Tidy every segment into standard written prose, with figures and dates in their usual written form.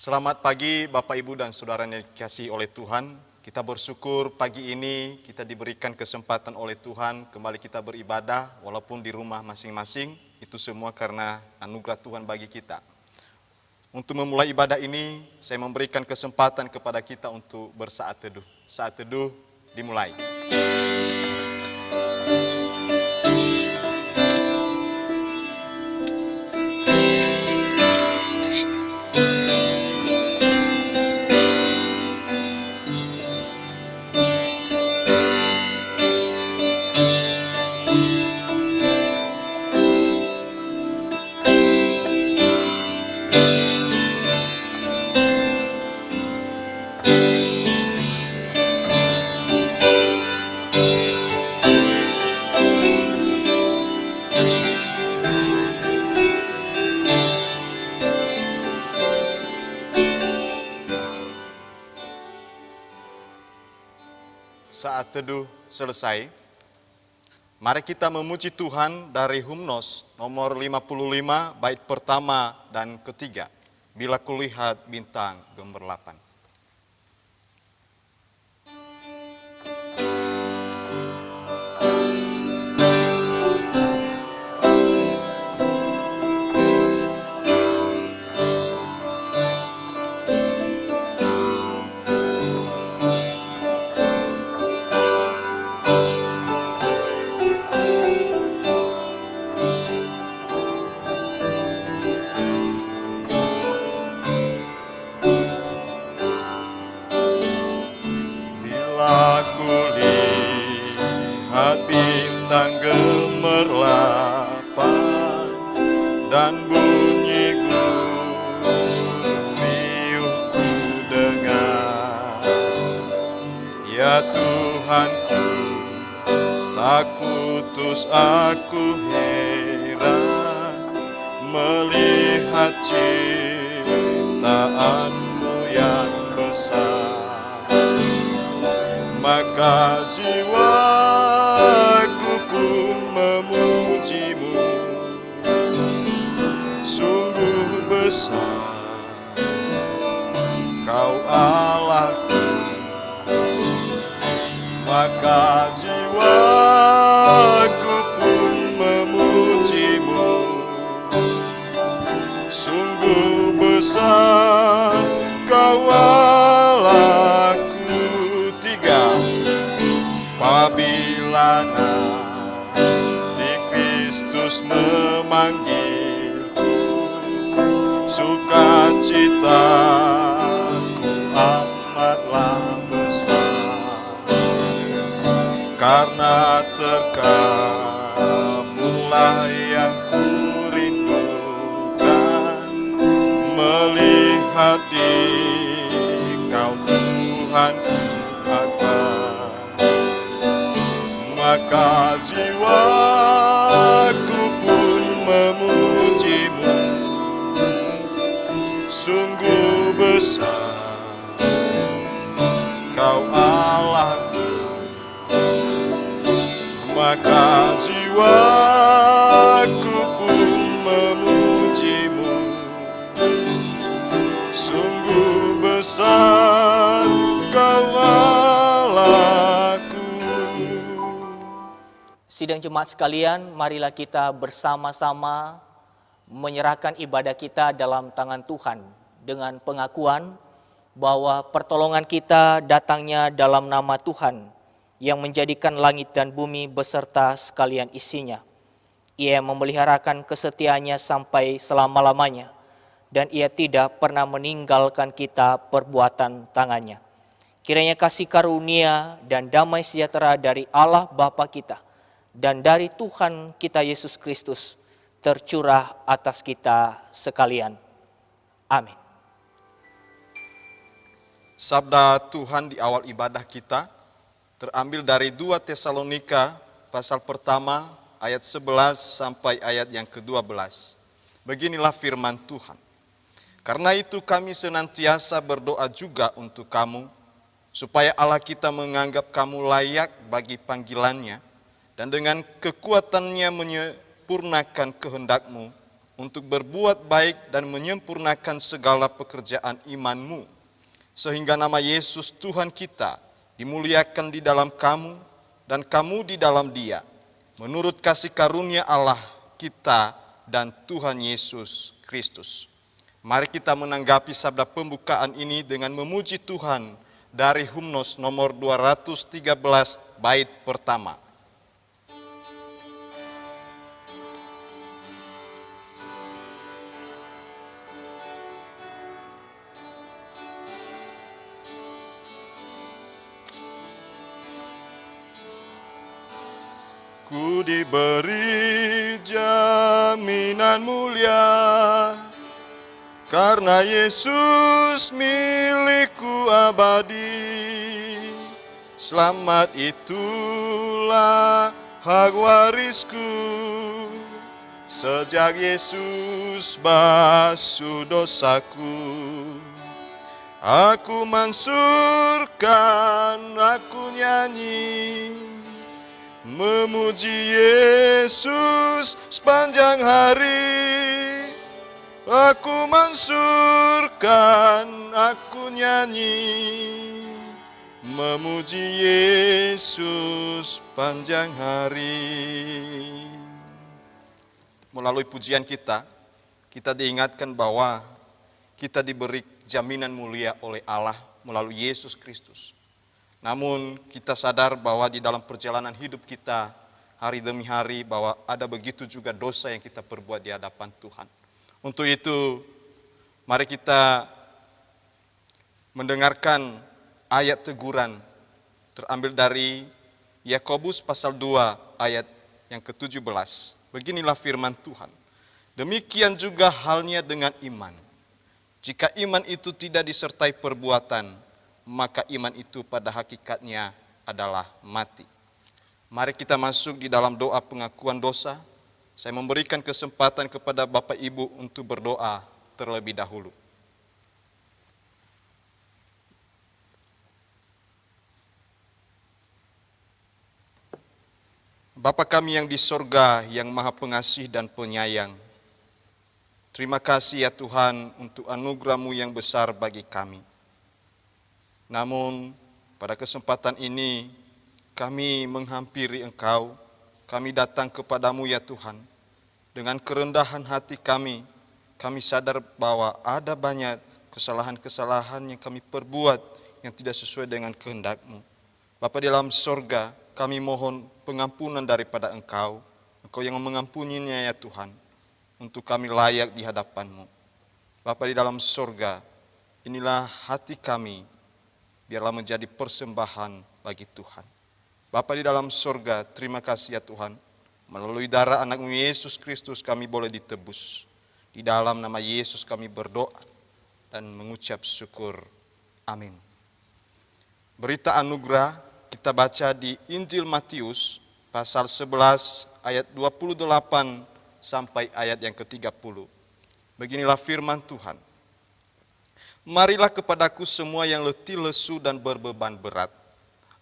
Selamat pagi Bapak Ibu dan Saudara yang dikasihi oleh Tuhan. Kita bersyukur pagi ini kita diberikan kesempatan oleh Tuhan kembali kita beribadah walaupun di rumah masing-masing. Itu semua karena anugerah Tuhan bagi kita. Untuk memulai ibadah ini, saya memberikan kesempatan kepada kita untuk bersaat teduh. Saat teduh dimulai. Saat teduh selesai, mari kita memuji Tuhan dari Humnos nomor 55 bait pertama dan ketiga. Bila kulihat bintang gemerlapan. Dan bunyi guru riuhku dengar. Ya Tuhanku, tak putus aku heran melihat ciptaanmu yang besar. Maka jiwaku pun memujimu. Sungguh besar Kau Allahku, maka jiwaku pun memujimu. Sungguh besar Kau Allahku. Tiga, apabila nanti Kristus memanggil, sukacitaku amatlah besar, karena terkabullah yang kurindukan, melihat Dikau Tuhanku akbar. Maka jiwaku pun memujimu. Sungguh besar Kau Allahku, maka jiwaku pun memujimu. Sungguh besar Kau Allahku. Sidang jemaat sekalian, marilah kita bersama-sama menyerahkan ibadah kita dalam tangan Tuhan dengan pengakuan bahwa pertolongan kita datangnya dalam nama Tuhan yang menjadikan langit dan bumi beserta sekalian isinya. Ia memeliharakan kesetiaannya sampai selama-lamanya dan Ia tidak pernah meninggalkan kita perbuatan tangannya. Kiranya kasih karunia dan damai sejahtera dari Allah Bapa kita dan dari Tuhan kita Yesus Kristus tercurah atas kita sekalian. Amin. Sabda Tuhan di awal ibadah kita terambil dari 2 Tesalonika pasal pertama ayat 11 sampai ayat yang ke-12. Beginilah firman Tuhan. Karena itu kami senantiasa berdoa juga untuk kamu, supaya Allah kita menganggap kamu layak bagi panggilannya, dan dengan kekuatannya menyempurnakan kehendakmu untuk berbuat baik dan menyempurnakan segala pekerjaan imanmu, sehingga nama Yesus Tuhan kita dimuliakan di dalam kamu dan kamu di dalam Dia, menurut kasih karunia Allah kita dan Tuhan Yesus Kristus. Mari kita menanggapi sabda pembukaan ini dengan memuji Tuhan dari Hymnos nomor 213 bait pertama. Ku diberi jaminan mulia, karena Yesus milikku abadi. Selamat itulah hak warisku, sejak Yesus basuh dosaku. Aku mansurkan, aku nyanyi, memuji Yesus sepanjang hari. Aku mansurkan, aku nyanyi, memuji Yesus sepanjang hari. Melalui pujian kita diingatkan bahwa kita diberi jaminan mulia oleh Allah melalui Yesus Kristus. Namun kita sadar bahwa di dalam perjalanan hidup kita hari demi hari bahwa ada begitu juga dosa yang kita perbuat di hadapan Tuhan. Untuk itu mari kita mendengarkan ayat teguran terambil dari Yakobus pasal 2 ayat yang ke-17. Beginilah firman Tuhan. Demikian juga halnya dengan iman. Jika iman itu tidak disertai perbuatan, maka iman itu pada hakikatnya adalah mati. Mari kita masuk di dalam doa pengakuan dosa. Saya memberikan kesempatan kepada Bapak Ibu untuk berdoa terlebih dahulu. Bapa kami yang di sorga, yang maha pengasih dan penyayang, terima kasih ya Tuhan untuk anugerah-Mu yang besar bagi kami. Namun pada kesempatan ini kami menghampiri Engkau, kami datang kepadamu ya Tuhan. Dengan kerendahan hati kami sadar bahwa ada banyak kesalahan-kesalahan yang kami perbuat yang tidak sesuai dengan kehendak-Mu. Bapa di dalam sorga, kami mohon pengampunan daripada Engkau, Engkau yang mengampuninya ya Tuhan, untuk kami layak di hadapan-Mu. Bapa di dalam sorga, inilah hati kami, biarlah menjadi persembahan bagi Tuhan. Bapa di dalam sorga, terima kasih ya Tuhan, melalui darah anak-Mu Yesus Kristus kami boleh ditebus. Di dalam nama Yesus kami berdoa dan mengucap syukur. Amin. Berita anugerah kita baca di Injil Matius pasal 11 ayat 28 sampai ayat yang ke-30. Beginilah firman Tuhan. Marilah kepadaku semua yang letih lesu dan berbeban berat.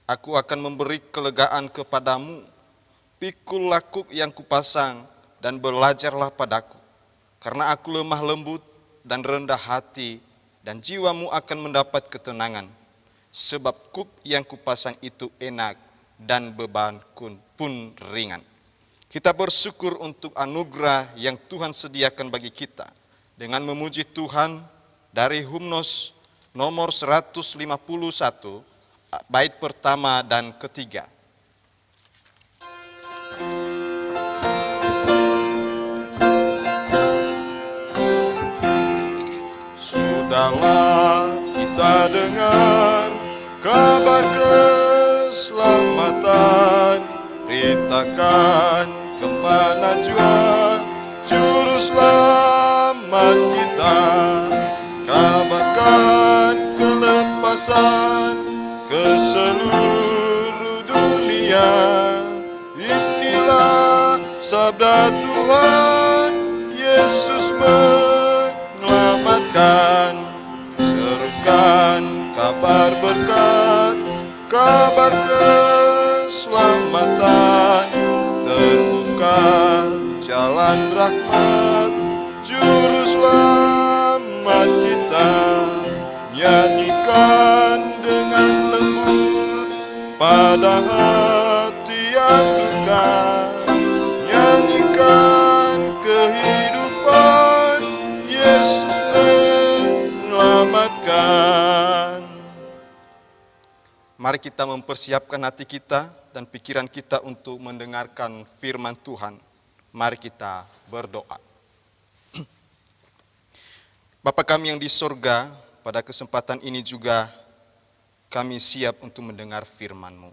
Aku akan memberi kelegaan kepadamu. Pikul lakuk yang kupasang dan belajarlah padaku. Karena aku lemah lembut dan rendah hati, dan jiwamu akan mendapat ketenangan. Sebab kuk yang kupasang itu enak dan bebanku pun ringan. Kita bersyukur untuk anugerah yang Tuhan sediakan bagi kita. Dengan memuji Tuhan dari Hymnos nomor 151 bait pertama dan ketiga. Sudahlah kita dengar kabar keselamatan, beritakan kemana jua juru selamat kita, kabarkan kelepasan ke seluruh dunia. Inilah sabda Tuhan Yesus menyelamatkan. Serukan kabar berkat, kabar keselamatan, terbuka jalan rahmat pada hati yang duka, nyanyikan kehidupan, Yesus menyelamatkan. Mari kita mempersiapkan hati kita dan pikiran kita untuk mendengarkan firman Tuhan. Mari kita berdoa. Bapa kami yang di sorga, pada kesempatan ini juga kami siap untuk mendengar firman-Mu.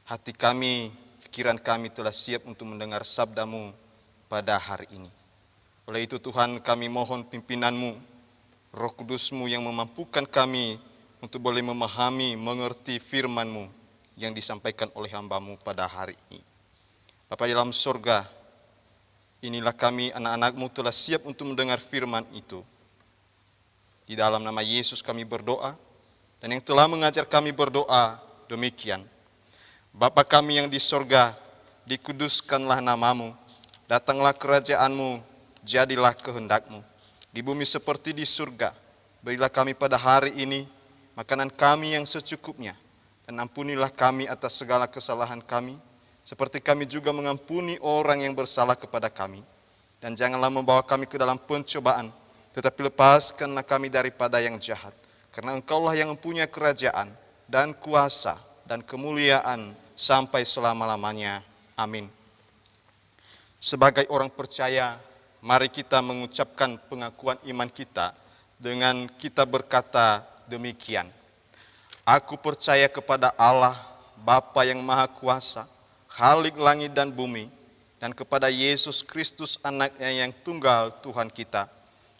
Hati kami, pikiran kami telah siap untuk mendengar sabda-Mu pada hari ini. Oleh itu Tuhan, kami mohon pimpinan-Mu, Roh Kudus-Mu yang memampukan kami untuk boleh memahami, mengerti firman-Mu yang disampaikan oleh hamba-Mu pada hari ini. Bapa di dalam sorga, inilah kami anak-anak-Mu telah siap untuk mendengar firman itu. Di dalam nama Yesus kami berdoa, dan yang telah mengajar kami berdoa demikian. Bapa kami yang di sorga, dikuduskanlah nama-Mu, datanglah kerajaan-Mu, jadilah kehendak-Mu. Di bumi seperti di surga, berilah kami pada hari ini makanan kami yang secukupnya, dan ampunilah kami atas segala kesalahan kami, seperti kami juga mengampuni orang yang bersalah kepada kami. Dan janganlah membawa kami ke dalam pencobaan, tetapi lepaskanlah kami daripada yang jahat. Karena Engkaulah yang mempunyai kerajaan, dan kuasa, dan kemuliaan, sampai selama-lamanya. Amin. Sebagai orang percaya, mari kita mengucapkan pengakuan iman kita, dengan kita berkata demikian. Aku percaya kepada Allah, Bapa yang Maha Kuasa, Khalik langit dan bumi, dan kepada Yesus Kristus anaknya yang tunggal Tuhan kita,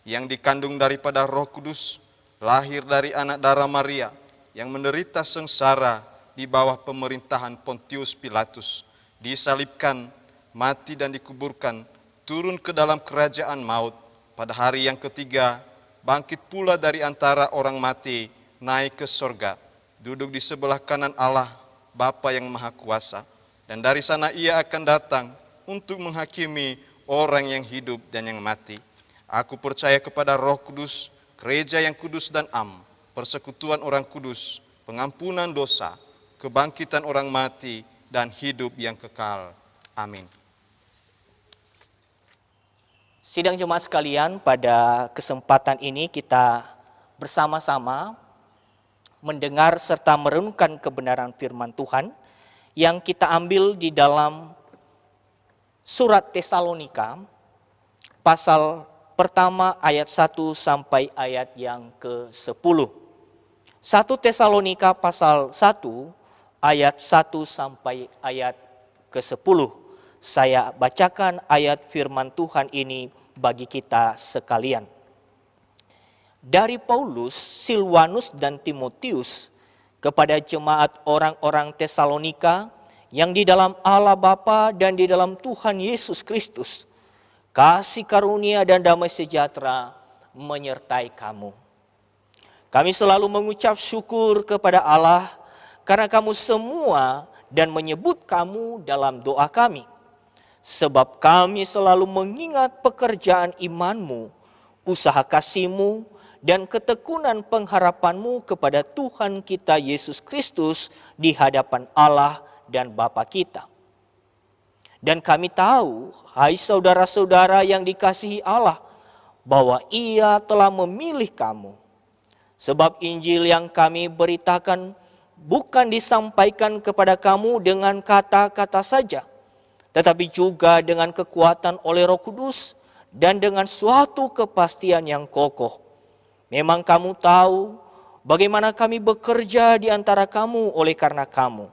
yang dikandung daripada Roh Kudus, lahir dari anak darah Maria, yang menderita sengsara di bawah pemerintahan Pontius Pilatus, disalibkan, mati dan dikuburkan, turun ke dalam kerajaan maut, pada hari yang ketiga, bangkit pula dari antara orang mati, naik ke sorga, duduk di sebelah kanan Allah, Bapa yang Maha Kuasa, dan dari sana ia akan datang untuk menghakimi orang yang hidup dan yang mati. Aku percaya kepada Roh Kudus, gereja yang kudus dan am, persekutuan orang kudus, pengampunan dosa, kebangkitan orang mati, dan hidup yang kekal. Amin. Sidang jemaat sekalian, pada kesempatan ini kita bersama-sama mendengar serta merenungkan kebenaran firman Tuhan yang kita ambil di dalam surat Tesalonika pasal pertama ayat 1 sampai ayat yang ke-10. 1 Tesalonika pasal 1 ayat 1 sampai ayat ke-10. Saya bacakan ayat firman Tuhan ini bagi kita sekalian. Dari Paulus, Silwanus dan Timotius kepada jemaat orang-orang Tesalonika yang di dalam Allah Bapa dan di dalam Tuhan Yesus Kristus, kasih karunia dan damai sejahtera menyertai kamu. Kami selalu mengucap syukur kepada Allah karena kamu semua dan menyebut kamu dalam doa kami. Sebab kami selalu mengingat pekerjaan imanmu, usaha kasihmu, dan ketekunan pengharapanmu kepada Tuhan kita Yesus Kristus di hadapan Allah dan Bapa kita. Dan kami tahu, hai saudara-saudara yang dikasihi Allah, bahwa Ia telah memilih kamu. Sebab Injil yang kami beritakan bukan disampaikan kepada kamu dengan kata-kata saja, tetapi juga dengan kekuatan oleh Roh Kudus dan dengan suatu kepastian yang kokoh. Memang kamu tahu bagaimana kami bekerja di antara kamu oleh karena kamu.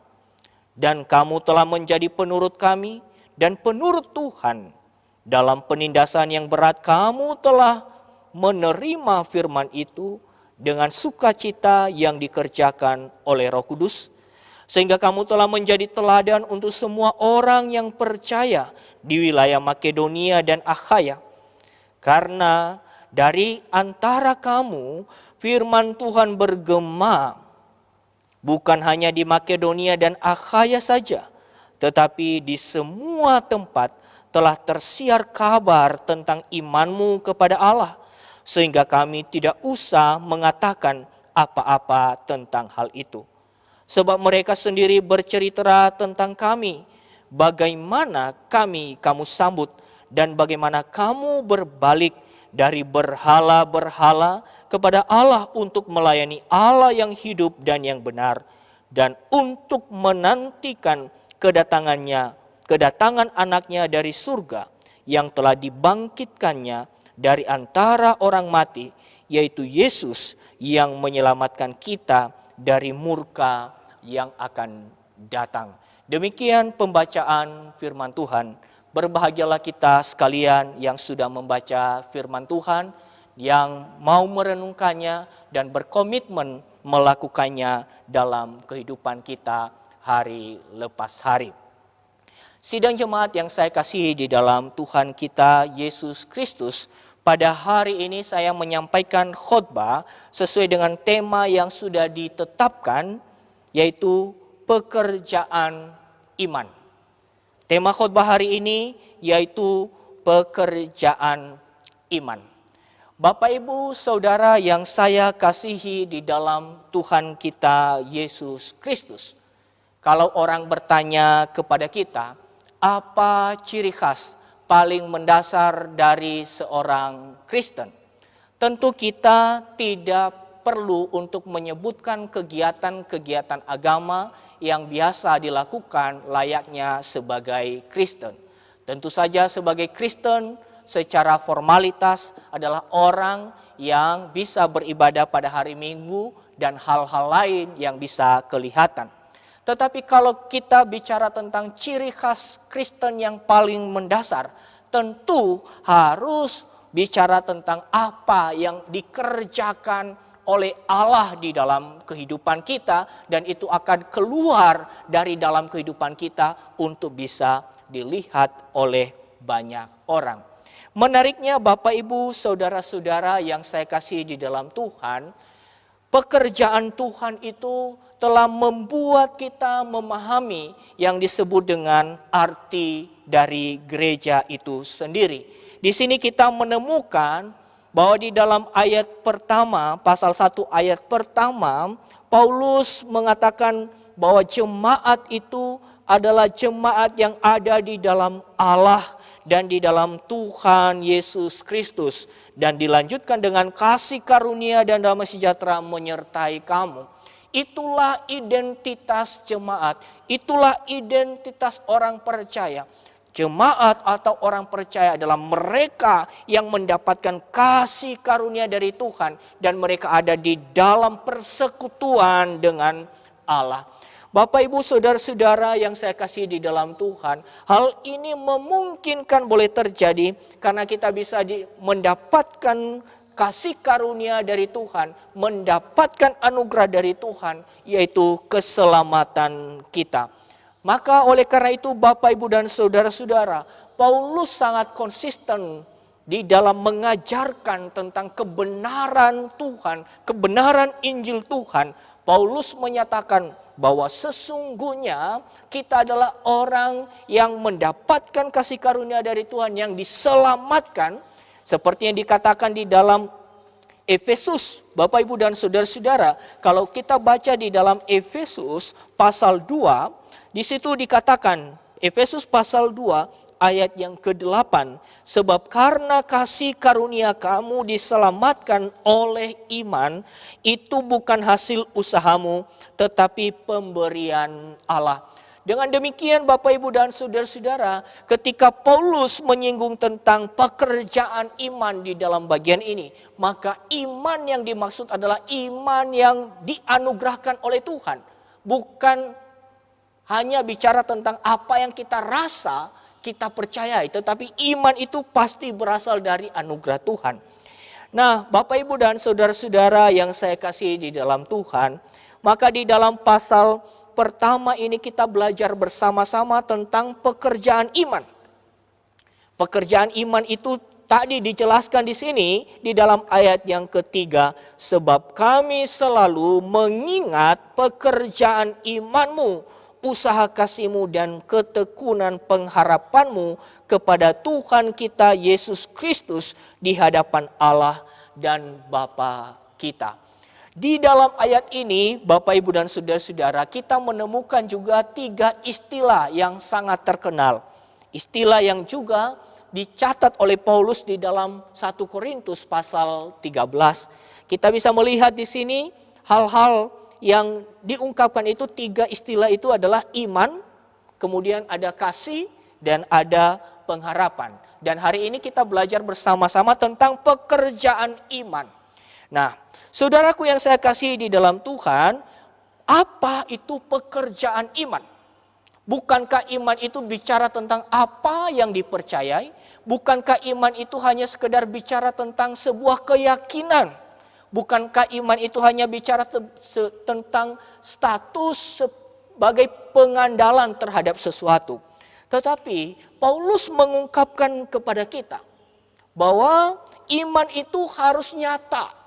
Dan kamu telah menjadi penurut kami dan penurut Tuhan. Dalam penindasan yang berat kamu telah menerima firman itu dengan sukacita yang dikerjakan oleh Roh Kudus. Sehingga kamu telah menjadi teladan untuk semua orang yang percaya di wilayah Makedonia dan Akhaya. Karena dari antara kamu firman Tuhan bergema, bukan hanya di Makedonia dan Akhaya saja, tetapi di semua tempat telah tersiar kabar tentang imanmu kepada Allah, sehingga kami tidak usah mengatakan apa-apa tentang hal itu. Sebab mereka sendiri bercerita tentang kami, bagaimana kamu sambut, dan bagaimana kamu berbalik dari berhala-berhala kepada Allah untuk melayani Allah yang hidup dan yang benar, dan untuk menantikan kedatangan anaknya dari surga yang telah dibangkitkannya dari antara orang mati, yaitu Yesus yang menyelamatkan kita dari murka yang akan datang. Demikian pembacaan firman Tuhan. Berbahagialah kita sekalian yang sudah membaca firman Tuhan, yang mau merenungkannya dan berkomitmen melakukannya dalam kehidupan kita hari lepas hari. Sidang jemaat yang saya kasihi di dalam Tuhan kita Yesus Kristus, pada hari ini saya menyampaikan khotbah sesuai dengan tema yang sudah ditetapkan, yaitu pekerjaan iman. Tema khotbah hari ini yaitu pekerjaan iman. Bapak, Ibu, Saudara yang saya kasihi di dalam Tuhan kita Yesus Kristus. Kalau orang bertanya kepada kita, apa ciri khas paling mendasar dari seorang Kristen? Tentu kita tidak perlu untuk menyebutkan kegiatan-kegiatan agama yang biasa dilakukan layaknya sebagai Kristen. Tentu saja sebagai Kristen secara formalitas adalah orang yang bisa beribadah pada hari Minggu dan hal-hal lain yang bisa kelihatan. Tetapi kalau kita bicara tentang ciri khas Kristen yang paling mendasar, tentu harus bicara tentang apa yang dikerjakan oleh Allah di dalam kehidupan kita, dan itu akan keluar dari dalam kehidupan kita untuk bisa dilihat oleh banyak orang. Menariknya Bapak, Ibu, Saudara-saudara yang saya kasih di dalam Tuhan, pekerjaan Tuhan itu telah membuat kita memahami yang disebut dengan arti dari gereja itu sendiri. Di sini kita menemukan bahwa di dalam ayat pertama, pasal 1 ayat pertama, Paulus mengatakan bahwa jemaat itu adalah jemaat yang ada di dalam Allah dan di dalam Tuhan Yesus Kristus. Dan dilanjutkan dengan kasih karunia dan damai sejahtera menyertai kamu. Itulah identitas jemaat, itulah identitas orang percaya. Jemaat atau orang percaya adalah mereka yang mendapatkan kasih karunia dari Tuhan dan mereka ada di dalam persekutuan dengan Allah. Bapak, Ibu, Saudara-saudara yang saya kasih di dalam Tuhan, hal ini memungkinkan boleh terjadi karena kita bisa mendapatkan kasih karunia dari Tuhan, mendapatkan anugerah dari Tuhan, yaitu keselamatan kita. Maka oleh karena itu Bapak, Ibu, dan Saudara-saudara, Paulus sangat konsisten di dalam mengajarkan tentang kebenaran Tuhan, kebenaran Injil Tuhan. Paulus menyatakan bahwa sesungguhnya kita adalah orang yang mendapatkan kasih karunia dari Tuhan, yang diselamatkan. Seperti yang dikatakan di dalam Efesus, Bapak, Ibu, dan Saudara-saudara, kalau kita baca di dalam Efesus pasal 2, di situ dikatakan, Efesus pasal 2 ayat yang ke-8, sebab karena kasih karunia kamu diselamatkan oleh iman, itu bukan hasil usahamu, tetapi pemberian Allah. Dengan demikian Bapak, Ibu, dan Saudara-saudara, ketika Paulus menyinggung tentang pekerjaan iman di dalam bagian ini, maka iman yang dimaksud adalah iman yang dianugerahkan oleh Tuhan. Bukan hanya bicara tentang apa yang kita rasa, kita percayai, tetapi iman itu pasti berasal dari anugerah Tuhan. Nah, Bapak, Ibu, dan Saudara-saudara yang saya kasih di dalam Tuhan, maka di dalam pasal pertama ini kita belajar bersama-sama tentang pekerjaan iman. Pekerjaan iman itu tadi dijelaskan di sini di dalam ayat yang ketiga, sebab kami selalu mengingat pekerjaan imanmu, usaha kasihmu dan ketekunan pengharapanmu kepada Tuhan kita Yesus Kristus di hadapan Allah dan Bapa kita. Di dalam ayat ini, Bapak, Ibu, dan saudara-saudara, kita menemukan juga 3 istilah yang sangat terkenal. Istilah yang juga dicatat oleh Paulus di dalam 1 Korintus pasal 13. Kita bisa melihat di sini hal-hal yang diungkapkan itu, 3 istilah itu adalah iman, kemudian ada kasih, dan ada pengharapan. Dan hari ini kita belajar bersama-sama tentang pekerjaan iman. Nah, saudaraku yang saya kasihi di dalam Tuhan, apa itu pekerjaan iman? Bukankah iman itu bicara tentang apa yang dipercayai? Bukankah iman itu hanya sekedar bicara tentang sebuah keyakinan? Bukankah iman itu hanya bicara tentang status sebagai pengandalan terhadap sesuatu? Tetapi Paulus mengungkapkan kepada kita bahwa iman itu harus nyata.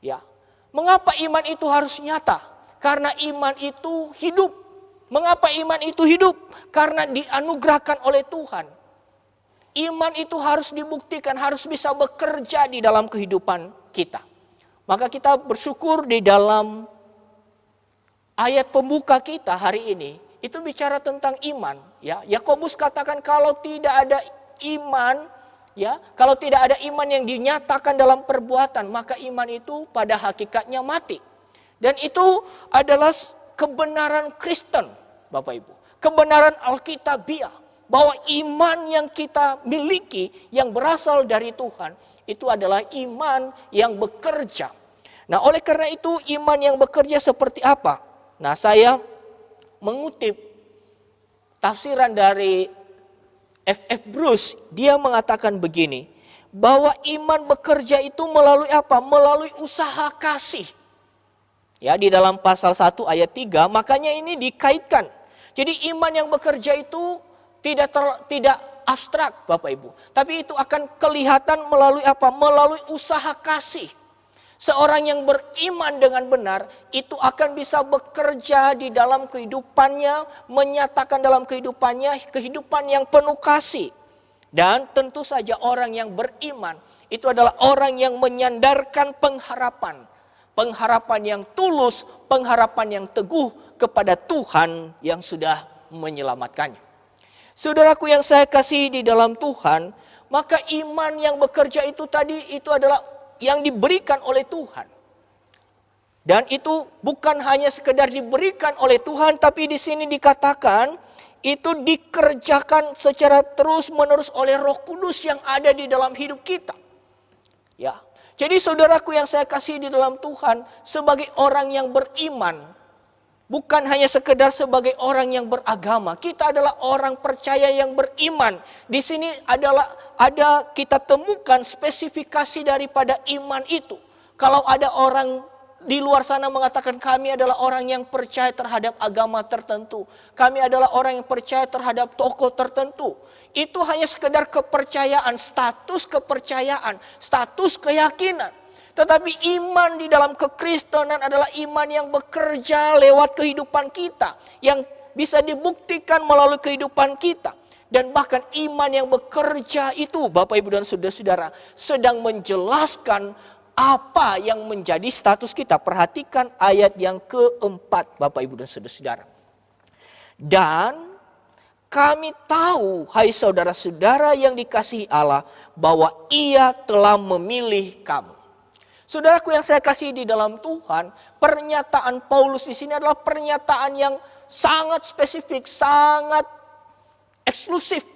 Ya, mengapa iman itu harus nyata? Karena iman itu hidup. Mengapa iman itu hidup? Karena dianugerahkan oleh Tuhan. Iman itu harus dibuktikan, harus bisa bekerja di dalam kehidupan kita. Maka kita bersyukur di dalam ayat pembuka kita hari ini, itu bicara tentang iman. Ya, Yakobus katakan kalau tidak ada iman, ya, kalau tidak ada iman yang dinyatakan dalam perbuatan, maka iman itu pada hakikatnya mati. Dan itu adalah kebenaran Kristen, Bapak Ibu. Kebenaran Alkitabiah, bahwa iman yang kita miliki yang berasal dari Tuhan, itu adalah iman yang bekerja. Nah, oleh karena itu iman yang bekerja seperti apa? Nah, saya mengutip tafsiran dari F.F. Bruce, dia mengatakan begini, bahwa iman bekerja itu melalui apa? Melalui usaha kasih. Ya, di dalam pasal 1 ayat 3, makanya ini dikaitkan. Jadi iman yang bekerja itu tidak abstrak, Bapak Ibu. Tapi itu akan kelihatan melalui apa? Melalui usaha kasih. Seorang yang beriman dengan benar itu akan bisa bekerja di dalam kehidupannya, menyatakan dalam kehidupannya kehidupan yang penuh kasih. Dan tentu saja orang yang beriman itu adalah orang yang menyandarkan pengharapan. Pengharapan yang tulus, pengharapan yang teguh kepada Tuhan yang sudah menyelamatkannya. Saudaraku yang saya kasihi di dalam Tuhan, maka iman yang bekerja itu tadi itu adalah yang diberikan oleh Tuhan. Dan itu bukan hanya sekedar diberikan oleh Tuhan, tapi di sini dikatakan itu dikerjakan secara terus-menerus oleh Roh Kudus yang ada di dalam hidup kita. Ya. Jadi saudaraku yang saya kasihi di dalam Tuhan, sebagai orang yang beriman, bukan hanya sekedar sebagai orang yang beragama, kita adalah orang percaya yang beriman. Di sini ada kita temukan spesifikasi daripada iman itu. Kalau ada orang di luar sana mengatakan kami adalah orang yang percaya terhadap agama tertentu, kami adalah orang yang percaya terhadap tokoh tertentu, itu hanya sekedar kepercayaan, status kepercayaan, status keyakinan. Tetapi iman di dalam kekristenan adalah iman yang bekerja lewat kehidupan kita, yang bisa dibuktikan melalui kehidupan kita. Dan bahkan iman yang bekerja itu, Bapak Ibu dan saudara-saudara, sedang menjelaskan apa yang menjadi status kita. Perhatikan ayat yang keempat, Bapak Ibu dan saudara-saudara. Dan kami tahu, hai saudara-saudara yang dikasihi Allah, bahwa Ia telah memilih kamu. Saudaraku yang saya kasihi di dalam Tuhan, pernyataan Paulus di sini adalah pernyataan yang sangat spesifik, sangat eksklusif.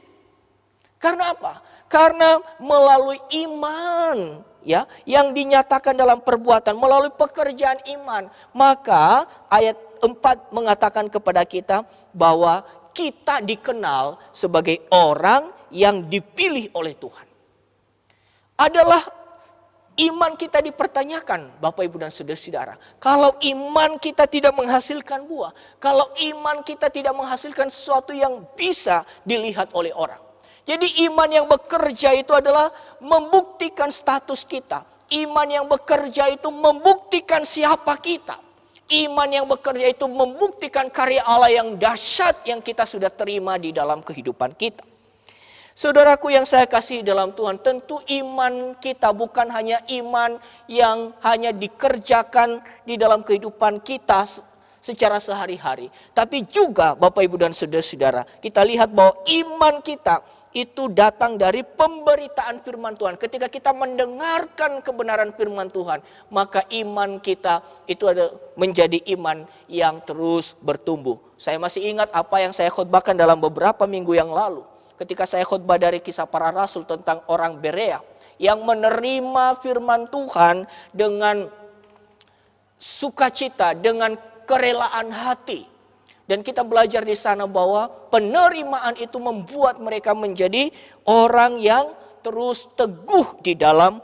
Karena apa? Karena melalui iman, ya, yang dinyatakan dalam perbuatan, melalui pekerjaan iman, maka ayat 4 mengatakan kepada kita bahwa kita dikenal sebagai orang yang dipilih oleh Tuhan. Adalah iman kita dipertanyakan, Bapak Ibu dan saudara-saudara. Kalau iman kita tidak menghasilkan buah, kalau iman kita tidak menghasilkan sesuatu yang bisa dilihat oleh orang. Jadi iman yang bekerja itu adalah membuktikan status kita. Iman yang bekerja itu membuktikan siapa kita. Iman yang bekerja itu membuktikan karya Allah yang dahsyat yang kita sudah terima di dalam kehidupan kita. Saudaraku yang saya kasih dalam Tuhan, tentu iman kita bukan hanya iman yang hanya dikerjakan di dalam kehidupan kita secara sehari-hari. Tapi juga Bapak Ibu dan saudara-saudara, kita lihat bahwa iman kita itu datang dari pemberitaan firman Tuhan. Ketika kita mendengarkan kebenaran firman Tuhan, maka iman kita itu ada menjadi iman yang terus bertumbuh. Saya masih ingat apa yang saya khotbahkan dalam beberapa minggu yang lalu. Ketika saya khotbah dari Kisah Para Rasul tentang orang Berea yang menerima firman Tuhan dengan sukacita, dengan kerelaan hati. Dan kita belajar di sana bahwa penerimaan itu membuat mereka menjadi orang yang terus teguh di dalam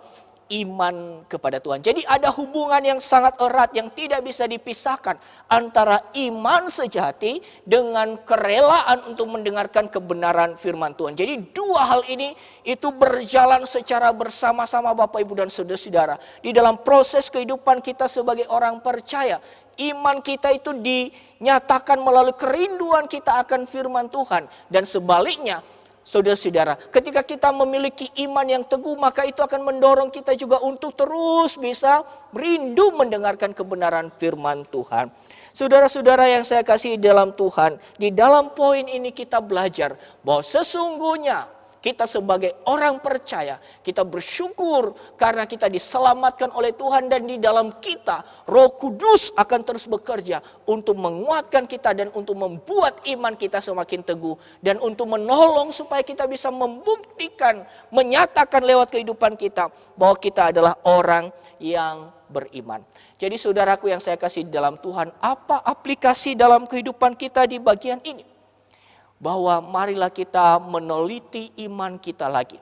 iman kepada Tuhan. Jadi ada hubungan yang sangat erat yang tidak bisa dipisahkan antara iman sejati dengan kerelaan untuk mendengarkan kebenaran firman Tuhan. Jadi dua hal ini itu berjalan secara bersama-sama Bapak Ibu dan saudara-saudara. Di dalam proses kehidupan kita sebagai orang percaya, iman kita itu dinyatakan melalui kerinduan kita akan firman Tuhan. Dan sebaliknya, saudara-saudara, ketika kita memiliki iman yang teguh, maka itu akan mendorong kita juga untuk terus bisa rindu mendengarkan kebenaran firman Tuhan. Saudara-saudara yang saya kasih dalam Tuhan, di dalam poin ini kita belajar bahwa sesungguhnya kita sebagai orang percaya, kita bersyukur karena kita diselamatkan oleh Tuhan, dan di dalam kita Roh Kudus akan terus bekerja untuk menguatkan kita dan untuk membuat iman kita semakin teguh, dan untuk menolong supaya kita bisa membuktikan, menyatakan lewat kehidupan kita bahwa kita adalah orang yang beriman. Jadi saudaraku yang saya kasih dalam Tuhan, apa aplikasi dalam kehidupan kita di bagian ini? Bahwa marilah kita meneliti iman kita lagi.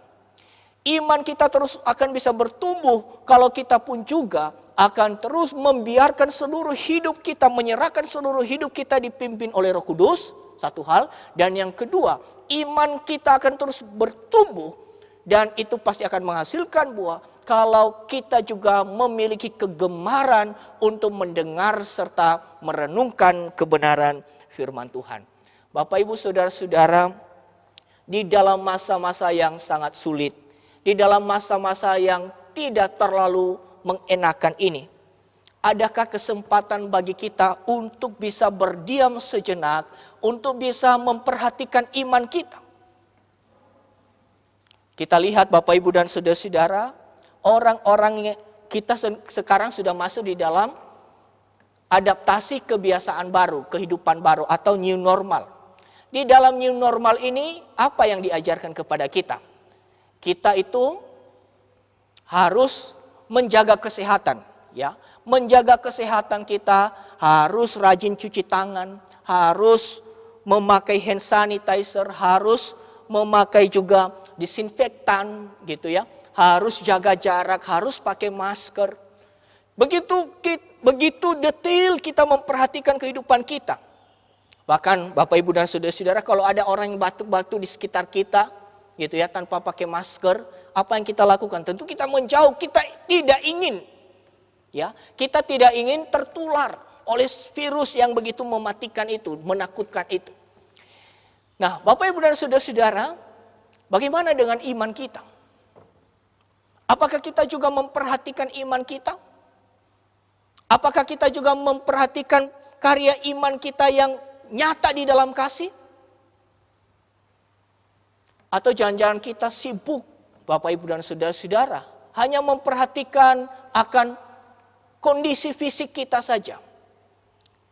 Iman kita terus akan bisa bertumbuh kalau kita pun juga akan terus membiarkan seluruh hidup kita, menyerahkan seluruh hidup kita dipimpin oleh Roh Kudus, satu hal. Dan yang kedua, iman kita akan terus bertumbuh dan itu pasti akan menghasilkan buah kalau kita juga memiliki kegemaran untuk mendengar serta merenungkan kebenaran firman Tuhan. Bapak Ibu saudara-saudara, di dalam masa-masa yang sangat sulit, di dalam masa-masa yang tidak terlalu mengenakan ini, adakah kesempatan bagi kita untuk bisa berdiam sejenak, untuk bisa memperhatikan iman kita? Kita lihat Bapak Ibu dan saudara-saudara, orang-orang kita sekarang sudah masuk di dalam adaptasi kebiasaan baru, kehidupan baru atau new normal. Di dalam new normal ini apa yang diajarkan kepada kita? Kita itu harus menjaga kesehatan, ya. Menjaga kesehatan kita harus rajin cuci tangan, harus memakai hand sanitizer, harus memakai juga disinfektan gitu ya. Harus jaga jarak, harus pakai masker. Begitu detail kita memperhatikan kehidupan kita. Bahkan Bapak Ibu dan saudara-saudara, kalau ada orang yang batuk-batuk di sekitar kita gitu ya tanpa pakai masker, apa yang kita lakukan? Tentu kita menjauh, kita tidak ingin ya, kita tidak ingin tertular oleh virus yang begitu mematikan itu, menakutkan itu. Nah, Bapak Ibu dan saudara-saudara, bagaimana dengan iman kita? Apakah kita juga memperhatikan iman kita? Apakah kita juga memperhatikan karya iman kita yang nyata di dalam kasih? Atau jangan-jangan kita sibuk, Bapak Ibu dan saudara-saudara, hanya memperhatikan akan kondisi fisik kita saja.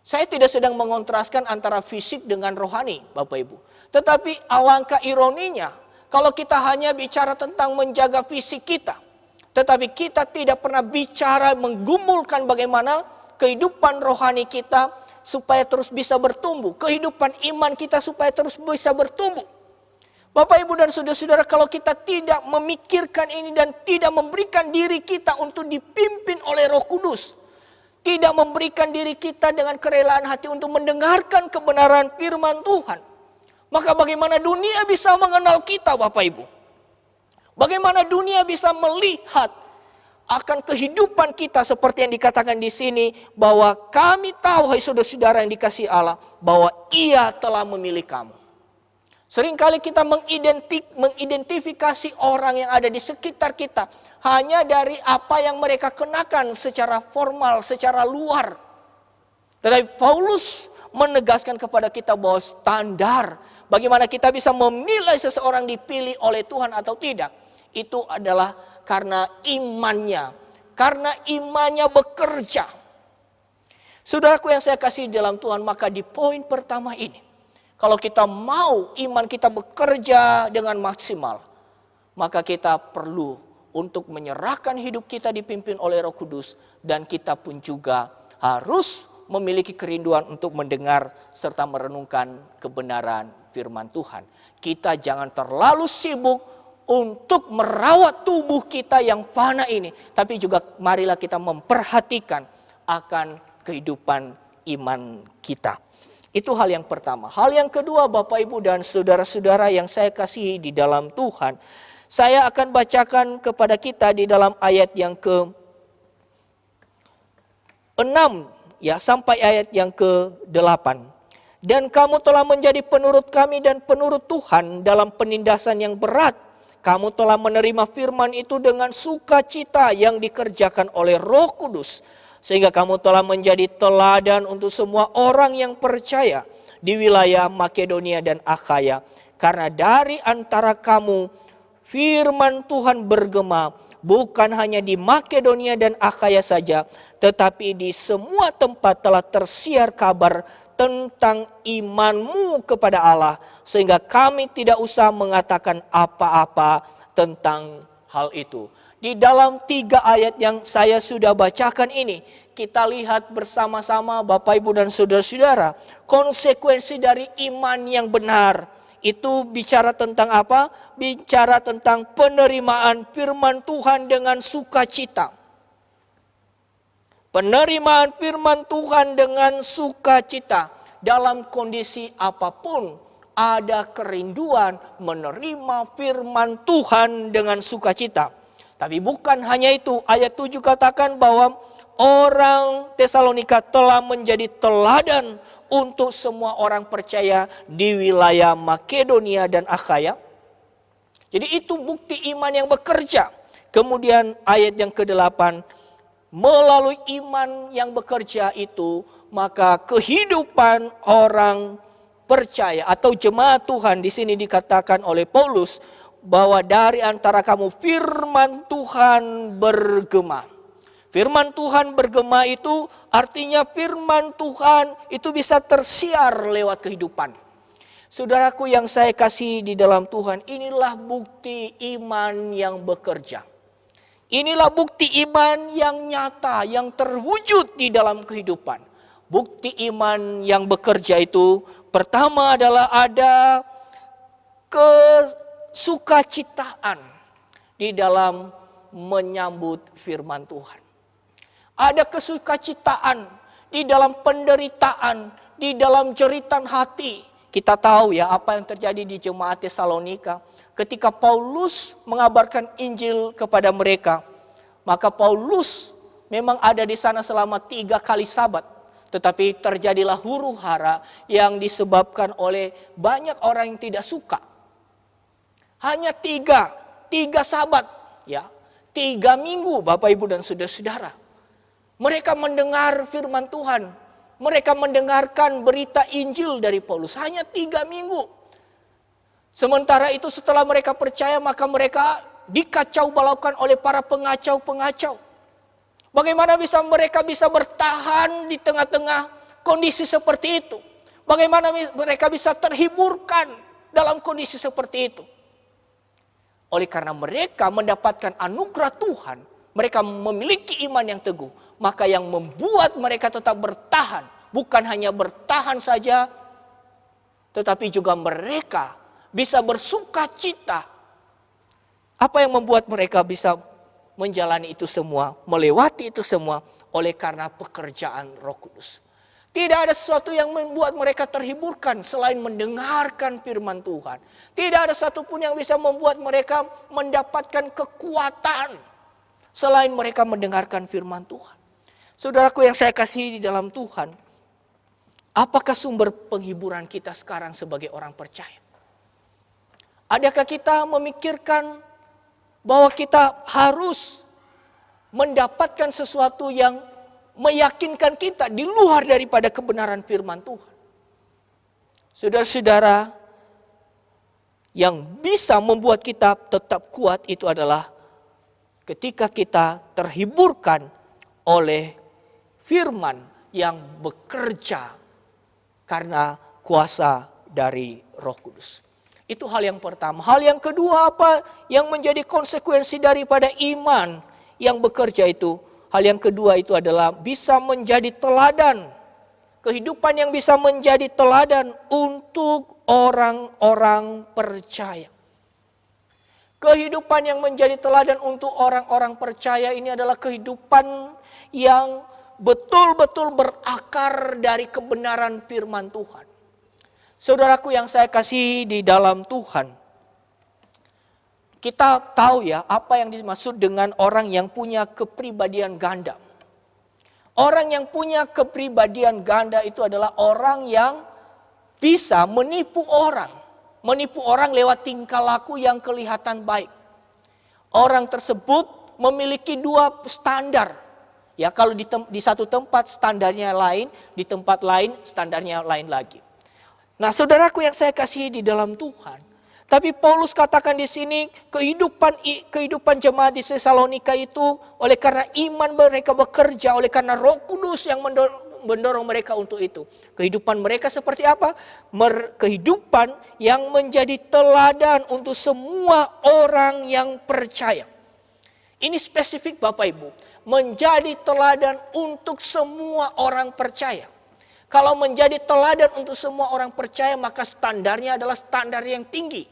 Saya tidak sedang mengontraskan antara fisik dengan rohani, Bapak Ibu. Tetapi alangkah ironinya, kalau kita hanya bicara tentang menjaga fisik kita, tetapi kita tidak pernah bicara menggumulkan bagaimana kehidupan rohani kita supaya terus bisa bertumbuh. Kehidupan iman kita supaya terus bisa bertumbuh. Bapak Ibu dan saudara-saudara, kalau kita tidak memikirkan ini dan tidak memberikan diri kita untuk dipimpin oleh Roh Kudus, tidak memberikan diri kita dengan kerelaan hati untuk mendengarkan kebenaran firman Tuhan, maka bagaimana dunia bisa mengenal kita, Bapak Ibu? Bagaimana dunia bisa melihat akan kehidupan kita seperti yang dikatakan di sini, bahwa kami tahu, hai saudara-saudara yang dikasihi Allah, bahwa Ia telah memilih kamu. Seringkali kita mengidentifikasi orang yang ada di sekitar kita hanya dari apa yang mereka kenakan secara formal, secara luar. Tetapi Paulus menegaskan kepada kita bahwa standar bagaimana kita bisa menilai seseorang dipilih oleh Tuhan atau tidak, itu adalah karena imannya. Karena imannya bekerja. Saudaraku yang saya kasih dalam Tuhan, maka di poin pertama ini, kalau kita mau iman kita bekerja dengan maksimal, maka kita perlu untuk menyerahkan hidup kita dipimpin oleh Roh Kudus, dan kita pun juga harus memiliki kerinduan untuk mendengar serta merenungkan kebenaran firman Tuhan. Kita jangan terlalu sibuk untuk merawat tubuh kita yang fana ini, tapi juga marilah kita memperhatikan akan kehidupan iman kita. Itu hal yang pertama. Hal yang kedua, Bapak Ibu dan saudara-saudara yang saya kasihi di dalam Tuhan, saya akan bacakan kepada kita di dalam ayat yang ke-6 ya sampai ayat yang ke-8. Dan kamu telah menjadi penurut kami dan penurut Tuhan dalam penindasan yang berat. Kamu telah menerima firman itu dengan sukacita yang dikerjakan oleh Roh Kudus, sehingga kamu telah menjadi teladan untuk semua orang yang percaya di wilayah Makedonia dan Akhaya. Karena dari antara kamu firman Tuhan bergema bukan hanya di Makedonia dan Akhaya saja, tetapi di semua tempat telah tersiar kabar tentang imanmu kepada Allah, sehingga kami tidak usah mengatakan apa-apa tentang hal itu. Di dalam 3 ayat yang saya sudah bacakan ini, kita lihat bersama-sama Bapak Ibu dan saudara-saudara, konsekuensi dari iman yang benar. Itu bicara tentang apa? Bicara tentang penerimaan firman Tuhan dengan sukacita. Penerimaan firman Tuhan dengan sukacita. Dalam kondisi apapun, ada kerinduan menerima firman Tuhan dengan sukacita. Tapi bukan hanya itu, ayat 7 katakan bahwa orang Tesalonika telah menjadi teladan untuk semua orang percaya di wilayah Makedonia dan Akhaya. Jadi itu bukti iman yang bekerja. Kemudian ayat yang ke-8, melalui iman yang bekerja itu, maka kehidupan orang percaya atau jemaat Tuhan di sini dikatakan oleh Paulus, bahwa dari antara kamu firman Tuhan bergema. Firman Tuhan bergema itu artinya firman Tuhan itu bisa tersiar lewat kehidupan. Saudaraku yang saya kasih di dalam Tuhan, inilah bukti iman yang bekerja. Inilah bukti iman yang nyata, yang terwujud di dalam kehidupan. Bukti iman yang bekerja itu pertama adalah ada kesukacitaan di dalam menyambut firman Tuhan. Ada kesukacitaan di dalam penderitaan, di dalam jeritan hati. Kita tahu ya apa yang terjadi di jemaat Tesalonika. Ketika Paulus mengabarkan Injil kepada mereka, maka Paulus memang ada di sana selama 3 kali sabat. Tetapi terjadilah huru-hara yang disebabkan oleh banyak orang yang tidak suka. Hanya 3 sabat, ya, 3 minggu Bapak Ibu dan saudara-saudara. Mereka mendengar firman Tuhan. Mereka mendengarkan berita Injil dari Paulus. Hanya 3 minggu. Sementara itu setelah mereka percaya, maka mereka dikacau balaukan oleh para pengacau-pengacau. Bagaimana mereka bisa bertahan di tengah-tengah kondisi seperti itu? Bagaimana mereka bisa terhiburkan dalam kondisi seperti itu? Oleh karena mereka mendapatkan anugerah Tuhan, mereka memiliki iman yang teguh, maka yang membuat mereka tetap bertahan, bukan hanya bertahan saja, tetapi juga mereka bisa bersuka cita. Apa yang membuat mereka bisa menjalani itu semua, melewati itu semua? Oleh karena pekerjaan Roh Kudus. Tidak ada sesuatu yang membuat mereka terhiburkan selain mendengarkan firman Tuhan. Tidak ada satupun yang bisa membuat mereka mendapatkan kekuatan selain mereka mendengarkan firman Tuhan. Saudaraku yang saya kasihi di dalam Tuhan, apakah sumber penghiburan kita sekarang sebagai orang percaya? Adakah kita memikirkan bahwa kita harus mendapatkan sesuatu yang meyakinkan kita di luar daripada kebenaran firman Tuhan? Saudara-saudara, yang bisa membuat kita tetap kuat itu adalah ketika kita terhiburkan oleh firman yang bekerja karena kuasa dari Roh Kudus. Itu hal yang pertama. Hal yang kedua, apa yang menjadi konsekuensi daripada iman yang bekerja itu? Hal yang kedua itu adalah bisa menjadi teladan. Kehidupan yang bisa menjadi teladan untuk orang-orang percaya. Kehidupan yang menjadi teladan untuk orang-orang percaya ini adalah kehidupan yang betul-betul berakar dari kebenaran firman Tuhan. Saudaraku yang saya kasih di dalam Tuhan, kita tahu ya apa yang dimaksud dengan orang yang punya kepribadian ganda. Orang yang punya kepribadian ganda itu adalah orang yang bisa menipu orang. Menipu orang lewat tingkah laku yang kelihatan baik. Orang tersebut memiliki dua standar. Ya, kalau di satu tempat standarnya lain, di tempat lain standarnya lain lagi. Nah, saudaraku yang saya kasih di dalam Tuhan, tapi Paulus katakan di sini kehidupan jemaat di Tesalonika itu oleh karena iman mereka bekerja, oleh karena Roh Kudus yang mendorong mereka untuk itu. Kehidupan mereka seperti apa? Kehidupan yang menjadi teladan untuk semua orang yang percaya. Ini spesifik Bapak Ibu, menjadi teladan untuk semua orang percaya. Kalau menjadi teladan untuk semua orang percaya, maka standarnya adalah standar yang tinggi.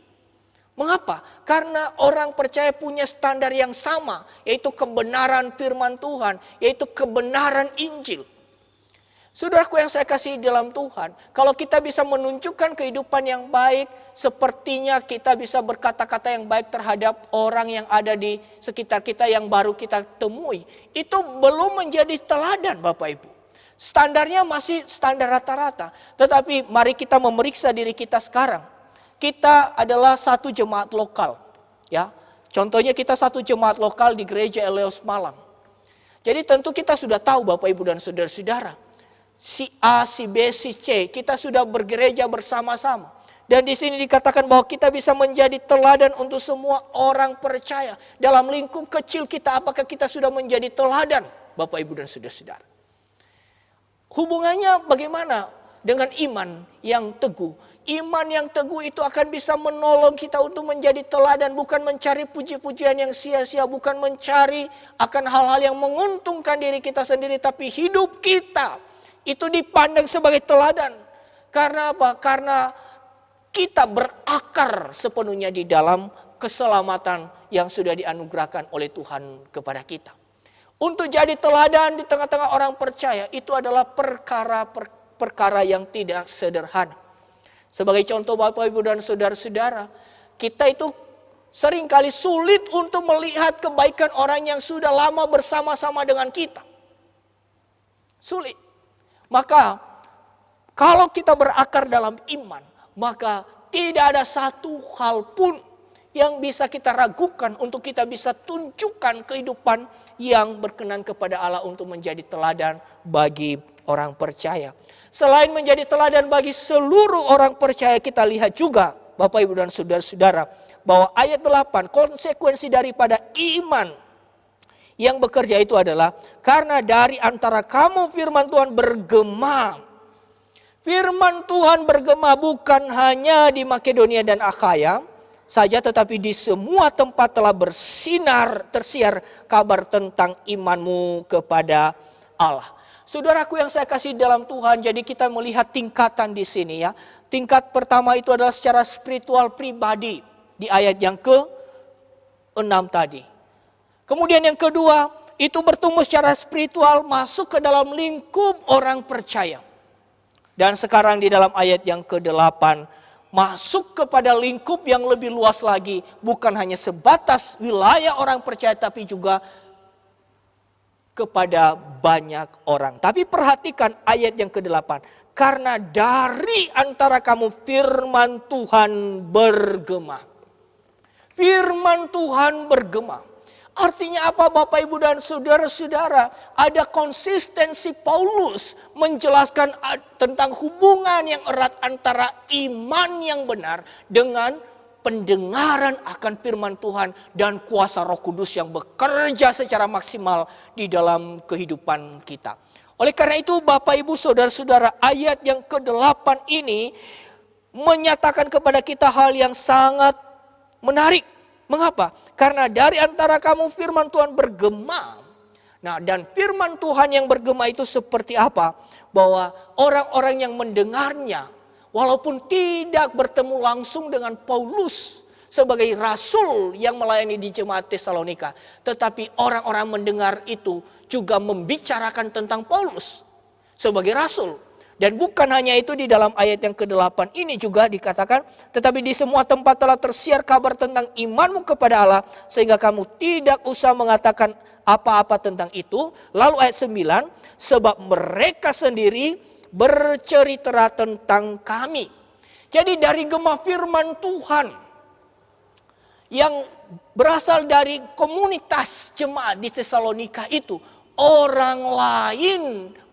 Mengapa? Karena orang percaya punya standar yang sama, yaitu kebenaran firman Tuhan, yaitu kebenaran Injil. Saudaraku yang saya kasih dalam Tuhan, kalau kita bisa menunjukkan kehidupan yang baik, sepertinya kita bisa berkata-kata yang baik terhadap orang yang ada di sekitar kita yang baru kita temui. Itu belum menjadi teladan Bapak Ibu. Standarnya masih standar rata-rata. Tetapi mari kita memeriksa diri kita sekarang. Kita adalah satu jemaat lokal. Ya, contohnya kita satu jemaat lokal di gereja Eleos Malang. Jadi tentu kita sudah tahu Bapak Ibu dan saudara-saudara. Si A, si B, si C, kita sudah bergereja bersama-sama. Dan di sini dikatakan bahwa kita bisa menjadi teladan untuk semua orang percaya. Dalam lingkup kecil kita, apakah kita sudah menjadi teladan Bapak Ibu dan saudara-saudara? Hubungannya bagaimana dengan iman yang teguh? Iman yang teguh itu akan bisa menolong kita untuk menjadi teladan. Bukan mencari puji-pujian yang sia-sia. Bukan mencari akan hal-hal yang menguntungkan diri kita sendiri. Tapi hidup kita itu dipandang sebagai teladan. Karena apa? Karena kita berakar sepenuhnya di dalam keselamatan yang sudah dianugerahkan oleh Tuhan kepada kita. Untuk jadi teladan di tengah-tengah orang percaya itu adalah perkara yang tidak sederhana. Sebagai contoh Bapak Ibu dan saudara-saudara, kita itu seringkali sulit untuk melihat kebaikan orang yang sudah lama bersama-sama dengan kita. Sulit. Maka kalau kita berakar dalam iman, maka tidak ada satu hal pun yang bisa kita ragukan untuk kita bisa tunjukkan kehidupan yang berkenan kepada Allah untuk menjadi teladan bagi orang percaya. Selain menjadi teladan bagi seluruh orang percaya, kita lihat juga Bapak Ibu dan saudara-saudara bahwa ayat 8 konsekuensi daripada iman yang bekerja itu adalah karena dari antara kamu firman Tuhan bergema. Firman Tuhan bergema bukan hanya di Makedonia dan Akhaya saja, tetapi di semua tempat telah tersiar kabar tentang imanmu kepada Allah. Saudaraku yang saya kasih dalam Tuhan, jadi kita melihat tingkatan di sini ya. Tingkat pertama itu adalah secara spiritual pribadi di ayat yang ke-6 tadi. Kemudian yang kedua, itu bertumbuh secara spiritual masuk ke dalam lingkup orang percaya. Dan sekarang di dalam ayat yang ke-8, masuk kepada lingkup yang lebih luas lagi. Bukan hanya sebatas wilayah orang percaya, tapi juga kepada banyak orang. Tapi perhatikan ayat yang ke-8. Karena dari antara kamu firman Tuhan bergema. Firman Tuhan bergema. Artinya apa Bapak Ibu dan saudara-saudara? Ada konsistensi Paulus menjelaskan tentang hubungan yang erat antara iman yang benar dengan pendengaran akan firman Tuhan dan kuasa Roh Kudus yang bekerja secara maksimal di dalam kehidupan kita. Oleh karena itu Bapak Ibu saudara-saudara, ayat yang ke-8 ini menyatakan kepada kita hal yang sangat menarik. Mengapa? Karena dari antara kamu firman Tuhan bergema. Nah, dan firman Tuhan yang bergema itu seperti apa? Bahwa orang-orang yang mendengarnya, walaupun tidak bertemu langsung dengan Paulus sebagai rasul yang melayani di jemaat Tesalonika, tetapi orang-orang mendengar itu juga membicarakan tentang Paulus sebagai rasul. Dan bukan hanya itu, di dalam ayat yang ke-8 ini juga dikatakan, tetapi di semua tempat telah tersiar kabar tentang imanmu kepada Allah, sehingga kamu tidak usah mengatakan apa-apa tentang itu. Lalu ayat 9, sebab mereka sendiri bercerita tentang kami. Jadi dari gema firman Tuhan yang berasal dari komunitas jemaat di Tesalonika itu, orang lain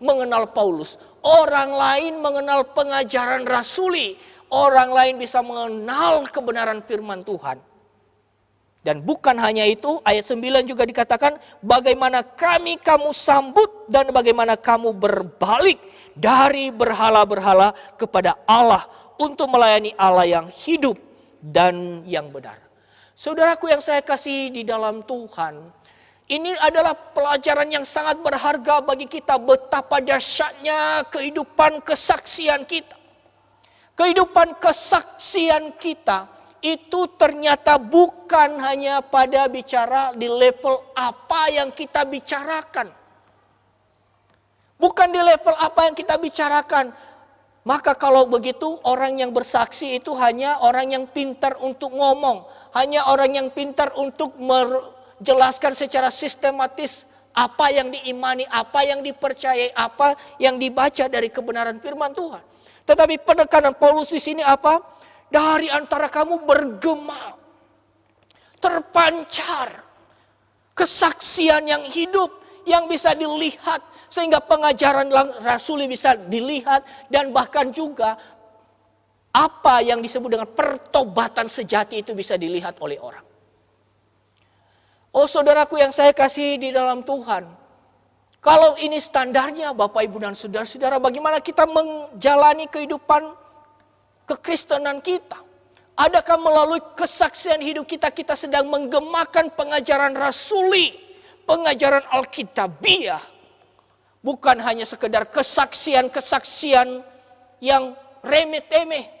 mengenal Paulus, orang lain mengenal pengajaran rasuli, orang lain bisa mengenal kebenaran firman Tuhan. Dan bukan hanya itu, ayat 9 juga dikatakan, bagaimana kamu sambut dan bagaimana kamu berbalik dari berhala-berhala kepada Allah untuk melayani Allah yang hidup dan yang benar. Saudaraku yang saya kasih di dalam Tuhan, ini adalah pelajaran yang sangat berharga bagi kita, betapa dahsyatnya kehidupan kesaksian kita. Kehidupan kesaksian kita itu ternyata bukan hanya pada bicara di level apa yang kita bicarakan. Bukan di level apa yang kita bicarakan. Maka kalau begitu orang yang bersaksi itu hanya orang yang pintar untuk ngomong. Hanya orang yang pintar untuk jelaskan secara sistematis apa yang diimani, apa yang dipercayai, apa yang dibaca dari kebenaran firman Tuhan. Tetapi penekanan Paulus di sini apa? Dari antara kamu bergema, terpancar kesaksian yang hidup yang bisa dilihat, sehingga pengajaran rasuli bisa dilihat, dan bahkan juga apa yang disebut dengan pertobatan sejati itu bisa dilihat oleh orang. Oh saudaraku yang saya kasih di dalam Tuhan, kalau ini standarnya Bapak Ibu dan saudara-saudara, bagaimana kita menjalani kehidupan kekristenan kita? Adakah melalui kesaksian hidup kita, kita sedang menggemakan pengajaran rasuli, pengajaran Alkitabiah, bukan hanya sekedar kesaksian-kesaksian yang remeh-temeh,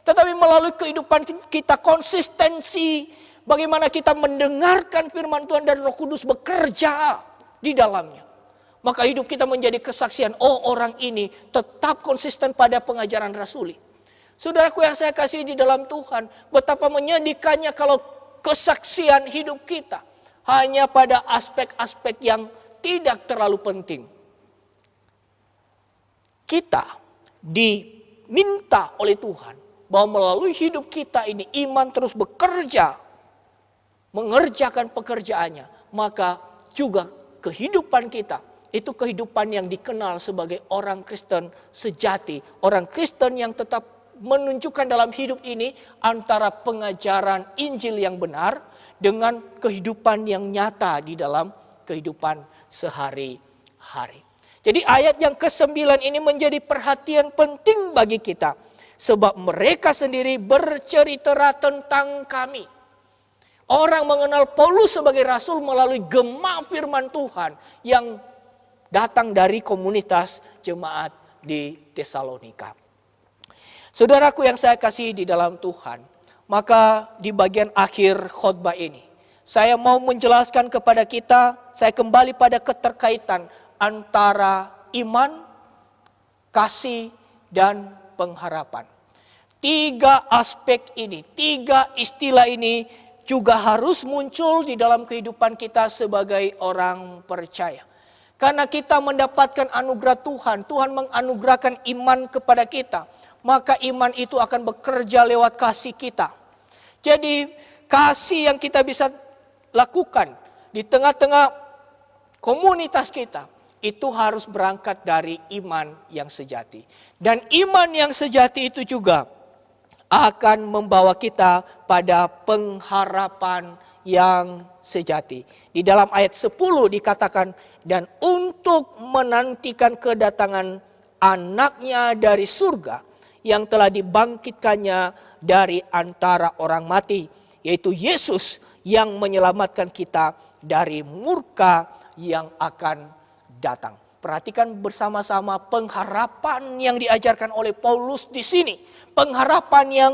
tetapi melalui kehidupan kita konsistensi, bagaimana kita mendengarkan firman Tuhan dan Roh Kudus bekerja di dalamnya. Maka hidup kita menjadi kesaksian, oh orang ini tetap konsisten pada pengajaran rasuli. Saudaraku yang saya kasih di dalam Tuhan, betapa menyedihkannya kalau kesaksian hidup kita hanya pada aspek-aspek yang tidak terlalu penting. Kita diminta oleh Tuhan bahwa melalui hidup kita ini iman terus bekerja, mengerjakan pekerjaannya, maka juga kehidupan kita itu kehidupan yang dikenal sebagai orang Kristen sejati, orang Kristen yang tetap menunjukkan dalam hidup ini antara pengajaran Injil yang benar dengan kehidupan yang nyata di dalam kehidupan sehari-hari. Jadi ayat yang ke-9 ini menjadi perhatian penting bagi kita, sebab mereka sendiri bercerita tentang kami. Orang mengenal Paulus sebagai rasul melalui gema firman Tuhan yang datang dari komunitas jemaat di Tesalonika. Saudaraku yang saya kasih di dalam Tuhan, maka di bagian akhir khotbah ini, saya mau menjelaskan kepada kita, saya kembali pada keterkaitan antara iman, kasih, dan pengharapan. 3 aspek ini, 3 istilah ini juga harus muncul di dalam kehidupan kita sebagai orang percaya. Karena kita mendapatkan anugerah Tuhan, Tuhan menganugerahkan iman kepada kita, maka iman itu akan bekerja lewat kasih kita. Jadi kasih yang kita bisa lakukan di tengah-tengah komunitas kita, itu harus berangkat dari iman yang sejati. Dan iman yang sejati itu juga akan membawa kita pada pengharapan yang sejati. Di dalam ayat 10 dikatakan, dan untuk menantikan kedatangan anaknya dari surga yang telah dibangkitkannya dari antara orang mati, yaitu Yesus yang menyelamatkan kita dari murka yang akan datang. Perhatikan bersama-sama pengharapan yang diajarkan oleh Paulus di sini. Pengharapan yang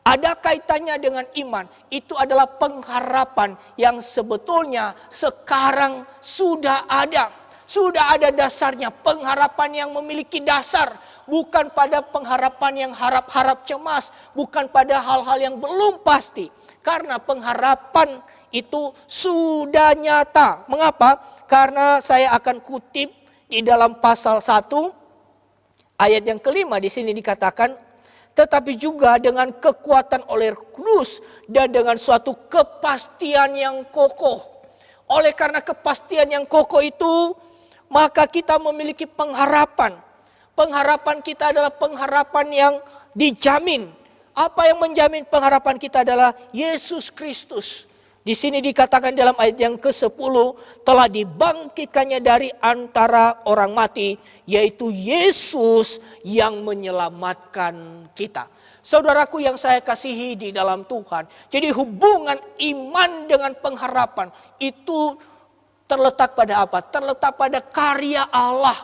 ada kaitannya dengan iman. Itu adalah pengharapan yang sebetulnya sekarang sudah ada. Sudah ada dasarnya. Pengharapan yang memiliki dasar. Bukan pada pengharapan yang harap-harap cemas. Bukan pada hal-hal yang belum pasti. Karena pengharapan itu sudah nyata. Mengapa? Karena saya akan kutip di dalam pasal 1 ayat yang kelima di sini dikatakan, tetapi juga dengan kekuatan oleh Roh Kudus dan dengan suatu kepastian yang kokoh. Oleh karena kepastian yang kokoh itu, maka kita memiliki pengharapan. Pengharapan kita adalah pengharapan yang dijamin. Apa yang menjamin pengharapan kita adalah Yesus Kristus. Di sini dikatakan dalam ayat yang ke-10, telah dibangkitkannya dari antara orang mati, yaitu Yesus yang menyelamatkan kita. Saudaraku yang saya kasihi di dalam Tuhan, jadi hubungan iman dengan pengharapan itu terletak pada apa? Terletak pada karya Allah.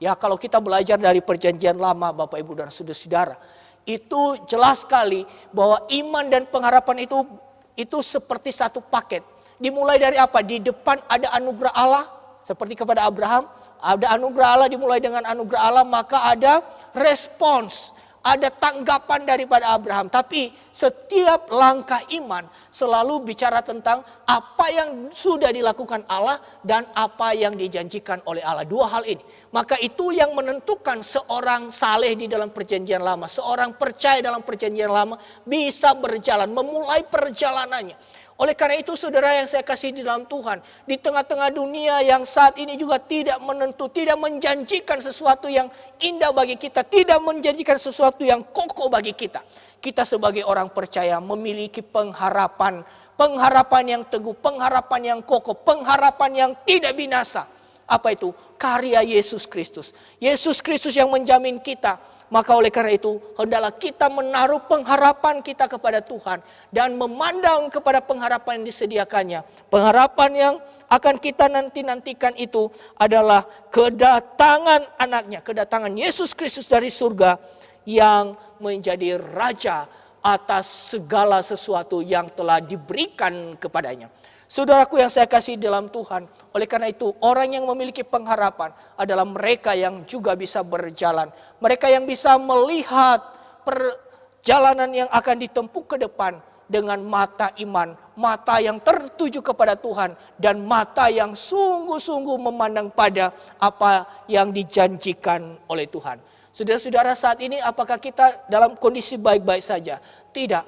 Ya, kalau kita belajar dari perjanjian lama, Bapak Ibu dan saudara-saudara, itu jelas sekali bahwa iman dan pengharapan itu seperti satu paket. Dimulai dari apa? Di depan ada anugerah Allah, seperti kepada Abraham. Ada anugerah Allah, dimulai dengan anugerah Allah, maka ada respons. Ada tanggapan daripada Abraham. Tapi setiap langkah iman selalu bicara tentang apa yang sudah dilakukan Allah dan apa yang dijanjikan oleh Allah. Dua hal ini. Maka itu yang menentukan seorang saleh di dalam perjanjian lama. Seorang percaya dalam perjanjian lama bisa berjalan, memulai perjalanannya. Oleh karena itu saudara yang saya kasih di dalam Tuhan, di tengah-tengah dunia yang saat ini juga tidak menentu, tidak menjanjikan sesuatu yang indah bagi kita, tidak menjanjikan sesuatu yang kokoh bagi kita. Kita sebagai orang percaya memiliki pengharapan, pengharapan yang teguh, pengharapan yang kokoh, pengharapan yang tidak binasa. Apa itu? Karya Yesus Kristus. Yesus Kristus yang menjamin kita. Maka oleh karena itu, hendaklah kita menaruh pengharapan kita kepada Tuhan. Dan memandang kepada pengharapan yang disediakannya. Pengharapan yang akan kita nantikan itu adalah kedatangan anaknya. Kedatangan Yesus Kristus dari surga yang menjadi raja atas segala sesuatu yang telah diberikan kepadanya. Saudaraku yang saya kasih dalam Tuhan, oleh karena itu orang yang memiliki pengharapan adalah mereka yang juga bisa berjalan. Mereka yang bisa melihat perjalanan yang akan ditempuh ke depan dengan mata iman, mata yang tertuju kepada Tuhan, dan mata yang sungguh-sungguh memandang pada apa yang dijanjikan oleh Tuhan. Saudara-saudara, saat ini apakah kita dalam kondisi baik-baik saja? Tidak.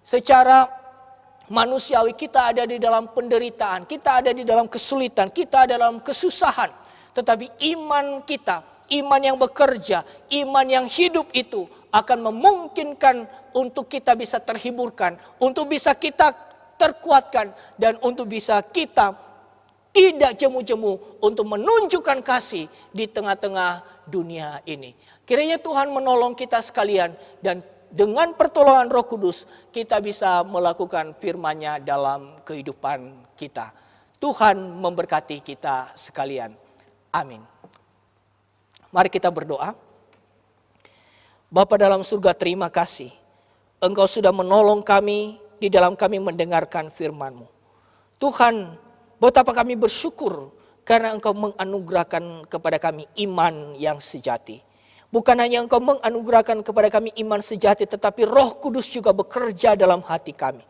Secara manusiawi kita ada di dalam penderitaan, kita ada di dalam kesulitan, kita ada dalam kesusahan. Tetapi iman kita, iman yang bekerja, iman yang hidup itu akan memungkinkan untuk kita bisa terhiburkan, untuk bisa kita terkuatkan, dan untuk bisa kita tidak jemu-jemu untuk menunjukkan kasih di tengah-tengah dunia ini. Kiranya Tuhan menolong kita sekalian, dan dengan pertolongan Roh Kudus kita bisa melakukan firman-Nya dalam kehidupan kita. Tuhan memberkati kita sekalian. Amin. Mari kita berdoa. Bapa dalam surga, terima kasih. Engkau sudah menolong kami di dalam kami mendengarkan firman-Mu. Tuhan, betapa kami bersyukur karena Engkau menganugerahkan kepada kami iman yang sejati. Bukan hanya Engkau menganugerahkan kepada kami iman sejati, tetapi Roh Kudus juga bekerja dalam hati kami.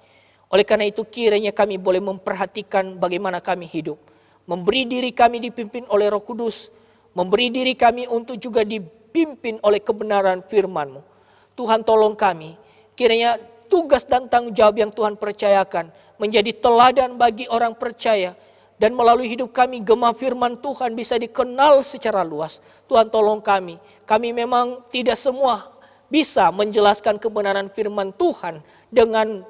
Oleh karena itu kiranya kami boleh memperhatikan bagaimana kami hidup. Memberi diri kami dipimpin oleh Roh Kudus. Memberi diri kami untuk juga dipimpin oleh kebenaran firman-Mu. Tuhan tolong kami. Kiranya tugas dan tanggung jawab yang Tuhan percayakan, menjadi teladan bagi orang percaya, dan melalui hidup kami gema firman Tuhan bisa dikenal secara luas. Tuhan tolong kami memang tidak semua bisa menjelaskan kebenaran firman Tuhan dengan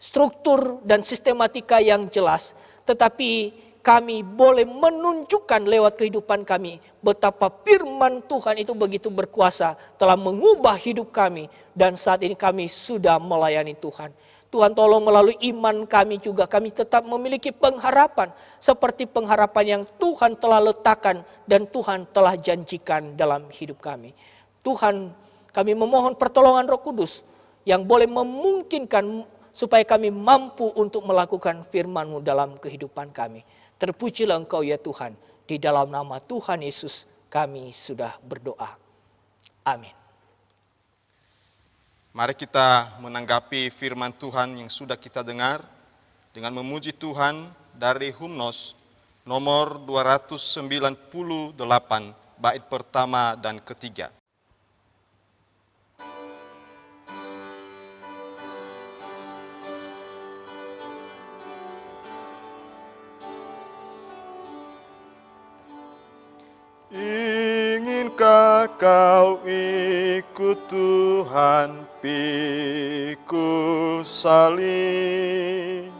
struktur dan sistematika yang jelas, tetapi kami boleh menunjukkan lewat kehidupan kami betapa firman Tuhan itu begitu berkuasa, telah mengubah hidup kami, dan saat ini kami sudah melayani Tuhan. Tuhan tolong melalui iman kami juga kami tetap memiliki pengharapan seperti pengharapan yang Tuhan telah letakkan dan Tuhan telah janjikan dalam hidup kami. Tuhan, kami memohon pertolongan Roh Kudus yang boleh memungkinkan supaya kami mampu untuk melakukan firman-Mu dalam kehidupan kami. Terpujilah Engkau ya Tuhan, di dalam nama Tuhan Yesus kami sudah berdoa. Amin. Mari kita menanggapi firman Tuhan yang sudah kita dengar dengan memuji Tuhan dari Humnos nomor 298 bait pertama dan ketiga. Inginkah kau ikut Tuhan pikul salib?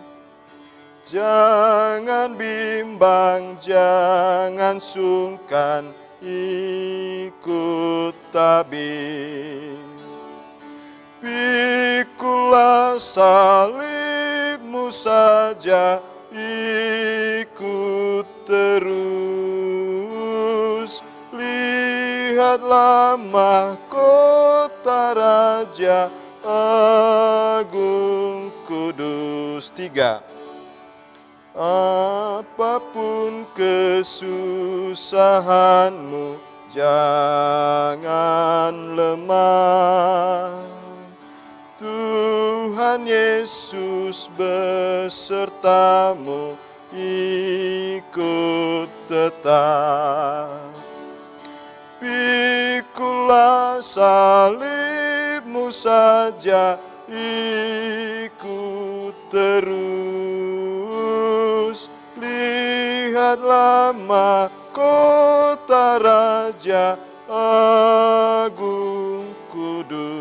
Jangan bimbang, jangan sungkan, ikut tabib. Pikulah salibmu saja, ikut terus. Lihatlah mahkota Raja Agung Kudus. 3. Apapun kesusahanmu, jangan lemah. Tuhan Yesus besertamu, ikut tetap. Pikulah salibmu saja, ikut terus. Lihatlah mahkota Raja Agung Kudus.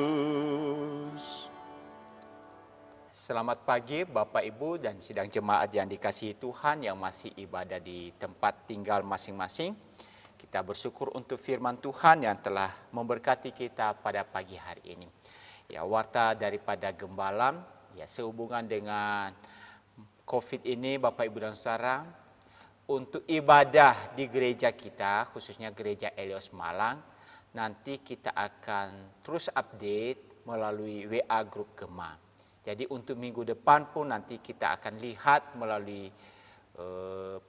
Selamat pagi Bapak Ibu dan sidang jemaat yang dikasihi Tuhan yang masih ibadah di tempat tinggal masing-masing. Kita bersyukur untuk firman Tuhan yang telah memberkati kita pada pagi hari ini. Ya, warta daripada Gembalam, ya sehubungan dengan COVID ini Bapak Ibu dan Saudara, untuk ibadah di gereja kita, khususnya gereja Elios Malang, nanti kita akan terus update melalui WA Grup Gema. Jadi untuk minggu depan pun nanti kita akan lihat melalui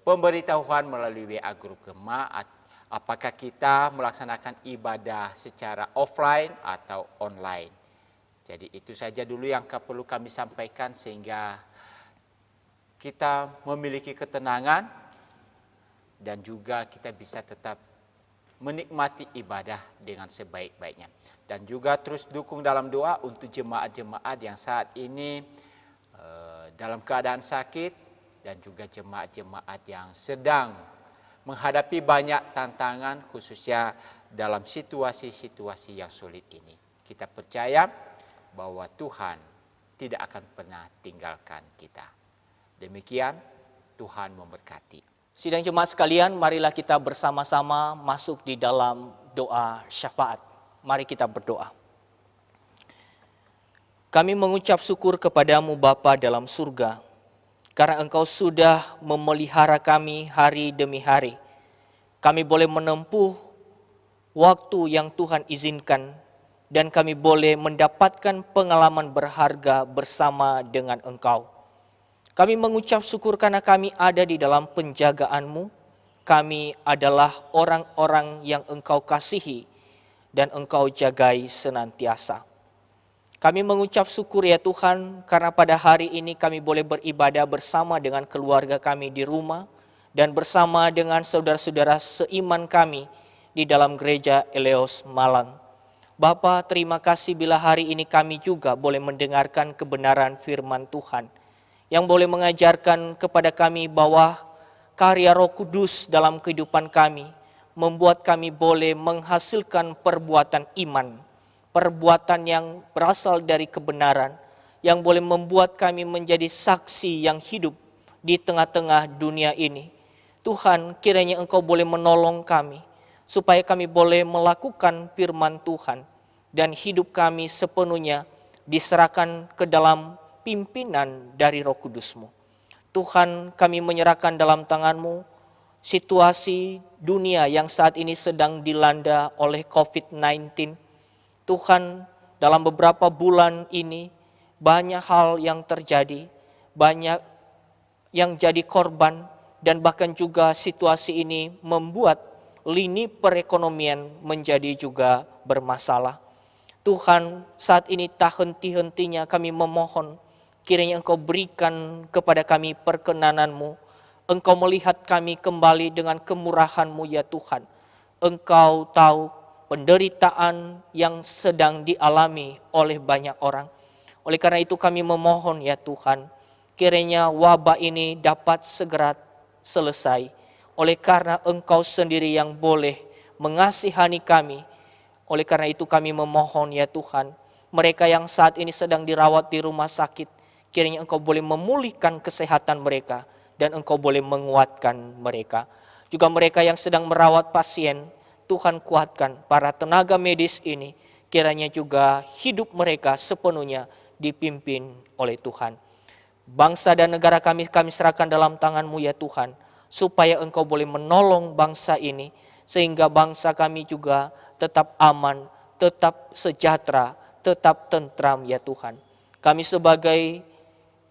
pemberitahuan melalui WA Grup Gema, apakah kita melaksanakan ibadah secara offline atau online. Jadi itu saja dulu yang perlu kami sampaikan sehingga kita memiliki ketenangan dan juga kita bisa tetap menikmati ibadah dengan sebaik-baiknya. Dan juga terus dukung dalam doa untuk jemaat-jemaat yang saat ini dalam keadaan sakit dan juga jemaat-jemaat yang sedang menghadapi banyak tantangan khususnya dalam situasi-situasi yang sulit ini. Kita percaya bahwa Tuhan tidak akan pernah tinggalkan kita. Demikian, Tuhan memberkati. Sidang jemaat sekalian, marilah kita bersama-sama masuk di dalam doa syafaat. Mari kita berdoa. Kami mengucap syukur kepadamu Bapa dalam surga, karena Engkau sudah memelihara kami hari demi hari. Kami boleh menempuh waktu yang Tuhan izinkan dan kami boleh mendapatkan pengalaman berharga bersama dengan Engkau. Kami mengucap syukur karena kami ada di dalam penjagaan-Mu. Kami adalah orang-orang yang Engkau kasihi dan Engkau jagai senantiasa. Kami mengucap syukur ya Tuhan karena pada hari ini kami boleh beribadah bersama dengan keluarga kami di rumah dan bersama dengan saudara-saudara seiman kami di dalam gereja Elios Malang. Bapa, terima kasih bila hari ini kami juga boleh mendengarkan kebenaran firman Tuhan, yang boleh mengajarkan kepada kami bahwa karya Roh Kudus dalam kehidupan kami membuat kami boleh menghasilkan perbuatan iman, perbuatan yang berasal dari kebenaran, yang boleh membuat kami menjadi saksi yang hidup di tengah-tengah dunia ini. Tuhan, kiranya Engkau boleh menolong kami, supaya kami boleh melakukan firman Tuhan, dan hidup kami sepenuhnya diserahkan ke dalam pimpinan dari Roh Kudus-Mu. Tuhan, kami menyerahkan dalam tangan-Mu situasi dunia yang saat ini sedang dilanda oleh COVID-19. Tuhan, dalam beberapa bulan ini banyak hal yang terjadi, banyak yang jadi korban, dan bahkan juga situasi ini membuat lini perekonomian menjadi juga bermasalah. Tuhan, saat ini tak henti-hentinya kami memohon, kiranya Engkau berikan kepada kami perkenanan-Mu. Engkau melihat kami kembali dengan kemurahan-Mu ya Tuhan. Engkau tahu penderitaan yang sedang dialami oleh banyak orang. Oleh karena itu kami memohon ya Tuhan, kiranya wabah ini dapat segera selesai. Oleh karena Engkau sendiri yang boleh mengasihani kami. Oleh karena itu kami memohon ya Tuhan, mereka yang saat ini sedang dirawat di rumah sakit, kiranya Engkau boleh memulihkan kesehatan mereka dan Engkau boleh menguatkan mereka. Juga mereka yang sedang merawat pasien, Tuhan kuatkan para tenaga medis ini, kiranya juga hidup mereka sepenuhnya dipimpin oleh Tuhan. Bangsa dan negara kami serahkan dalam tangan-Mu ya Tuhan, supaya Engkau boleh menolong bangsa ini, sehingga bangsa kami juga tetap aman, tetap sejahtera, tetap tentram ya Tuhan. Kami sebagai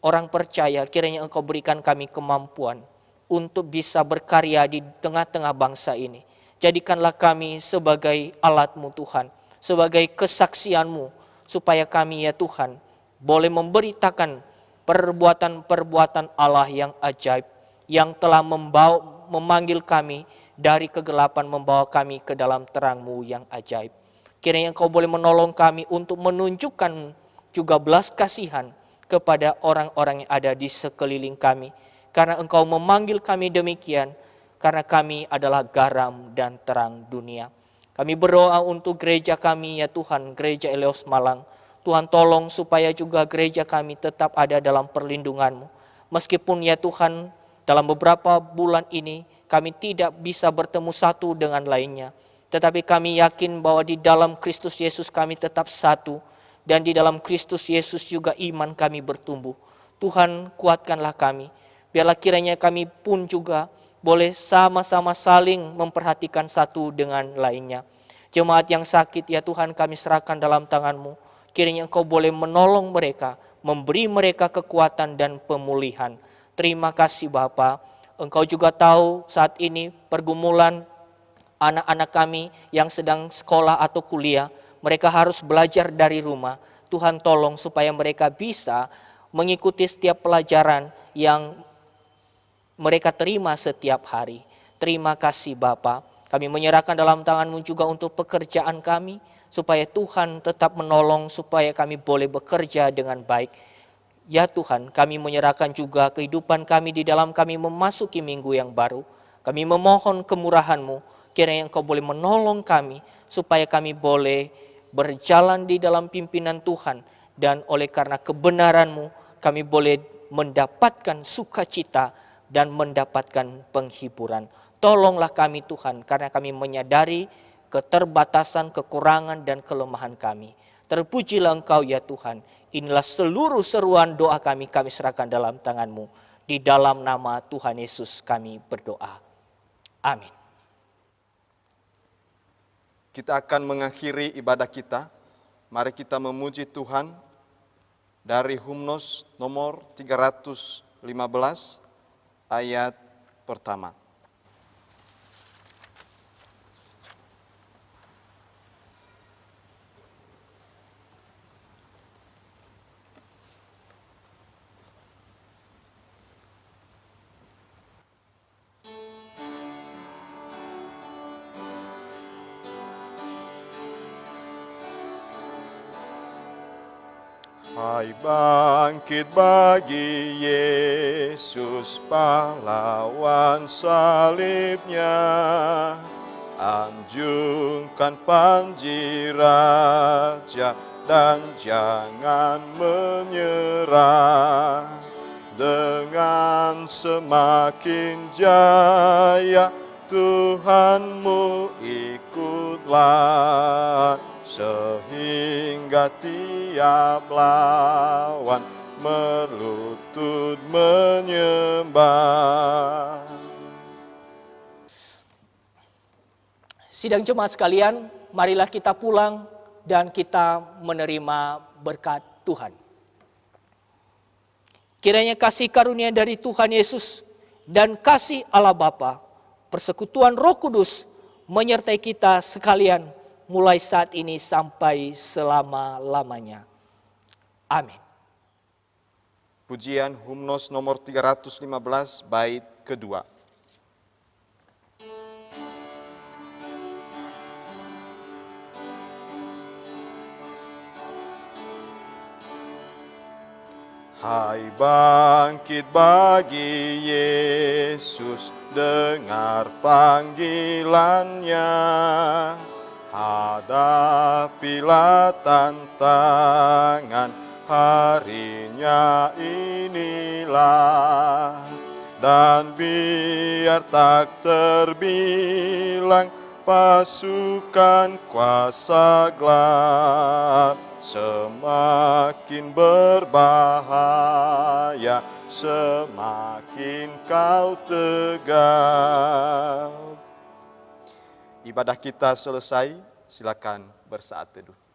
orang percaya, kiranya Engkau berikan kami kemampuan untuk bisa berkarya di tengah-tengah bangsa ini. Jadikanlah kami sebagai alat-Mu Tuhan, sebagai kesaksian-Mu, supaya kami ya Tuhan boleh memberitakan perbuatan-perbuatan Allah yang ajaib, yang telah memanggil kami dari kegelapan, membawa kami ke dalam terang-Mu yang ajaib. Kiranya Engkau boleh menolong kami untuk menunjukkan juga belas kasihan kepada orang-orang yang ada di sekeliling kami. Karena Engkau memanggil kami demikian, karena kami adalah garam dan terang dunia. Kami berdoa untuk gereja kami ya Tuhan, gereja Eleos Malang. Tuhan tolong supaya juga gereja kami tetap ada dalam perlindungan-Mu. Meskipun ya Tuhan, dalam beberapa bulan ini kami tidak bisa bertemu satu dengan lainnya. Tetapi kami yakin bahwa di dalam Kristus Yesus kami tetap satu. Dan di dalam Kristus Yesus juga iman kami bertumbuh. Tuhan, kuatkanlah kami. Biarlah kiranya kami pun juga boleh sama-sama saling memperhatikan satu dengan lainnya. Jemaat yang sakit ya Tuhan, kami serahkan dalam tangan-Mu. Kiranya Engkau boleh menolong mereka, memberi mereka kekuatan dan pemulihan. Terima kasih Bapa. Engkau juga tahu saat ini pergumulan anak-anak kami yang sedang sekolah atau kuliah. Mereka harus belajar dari rumah. Tuhan tolong supaya mereka bisa mengikuti setiap pelajaran yang mereka terima setiap hari. Terima kasih Bapa. Kami menyerahkan dalam tangan-Mu juga untuk pekerjaan kami, supaya Tuhan tetap menolong, supaya kami boleh bekerja dengan baik. Ya Tuhan, kami menyerahkan juga kehidupan kami di dalam kami memasuki minggu yang baru. Kami memohon kemurahan-Mu, kiranya Engkau boleh menolong kami, supaya kami boleh berjalan di dalam pimpinan Tuhan. Dan oleh karena kebenaran-Mu, kami boleh mendapatkan sukacita dan mendapatkan penghiburan. Tolonglah kami Tuhan, karena kami menyadari keterbatasan, kekurangan, dan kelemahan kami. Terpujilah Engkau ya Tuhan. Inilah seluruh seruan doa kami serahkan dalam tangan-Mu. Di dalam nama Tuhan Yesus kami berdoa. Amin. Kita akan mengakhiri ibadah kita. Mari kita memuji Tuhan dari Hymnos nomor 315 ayat pertama. Hai bangkit bagi Yesus pahlawan salibnya, anjungkan panji raja dan jangan menyerah. Dengan semakin jaya Tuhanmu ikutlah, sehingga tiap lawan melutut menyembah. Sidang jemaat sekalian, marilah kita pulang dan kita menerima berkat Tuhan. Kiranya kasih karunia dari Tuhan Yesus dan kasih Allah Bapa, persekutuan Roh Kudus menyertai kita sekalian mulai saat ini sampai selama-lamanya. Amin. Pujian Humnos nomor 315 bait kedua. Hai bangkit bagi Yesus, dengar panggilannya. Hadapilah tantangan, harinya inilah. Dan biar tak terbilang pasukan kuasa gelap, semakin berbahaya, semakin kau tegap. Ibadah kita selesai, silakan bersaat teduh.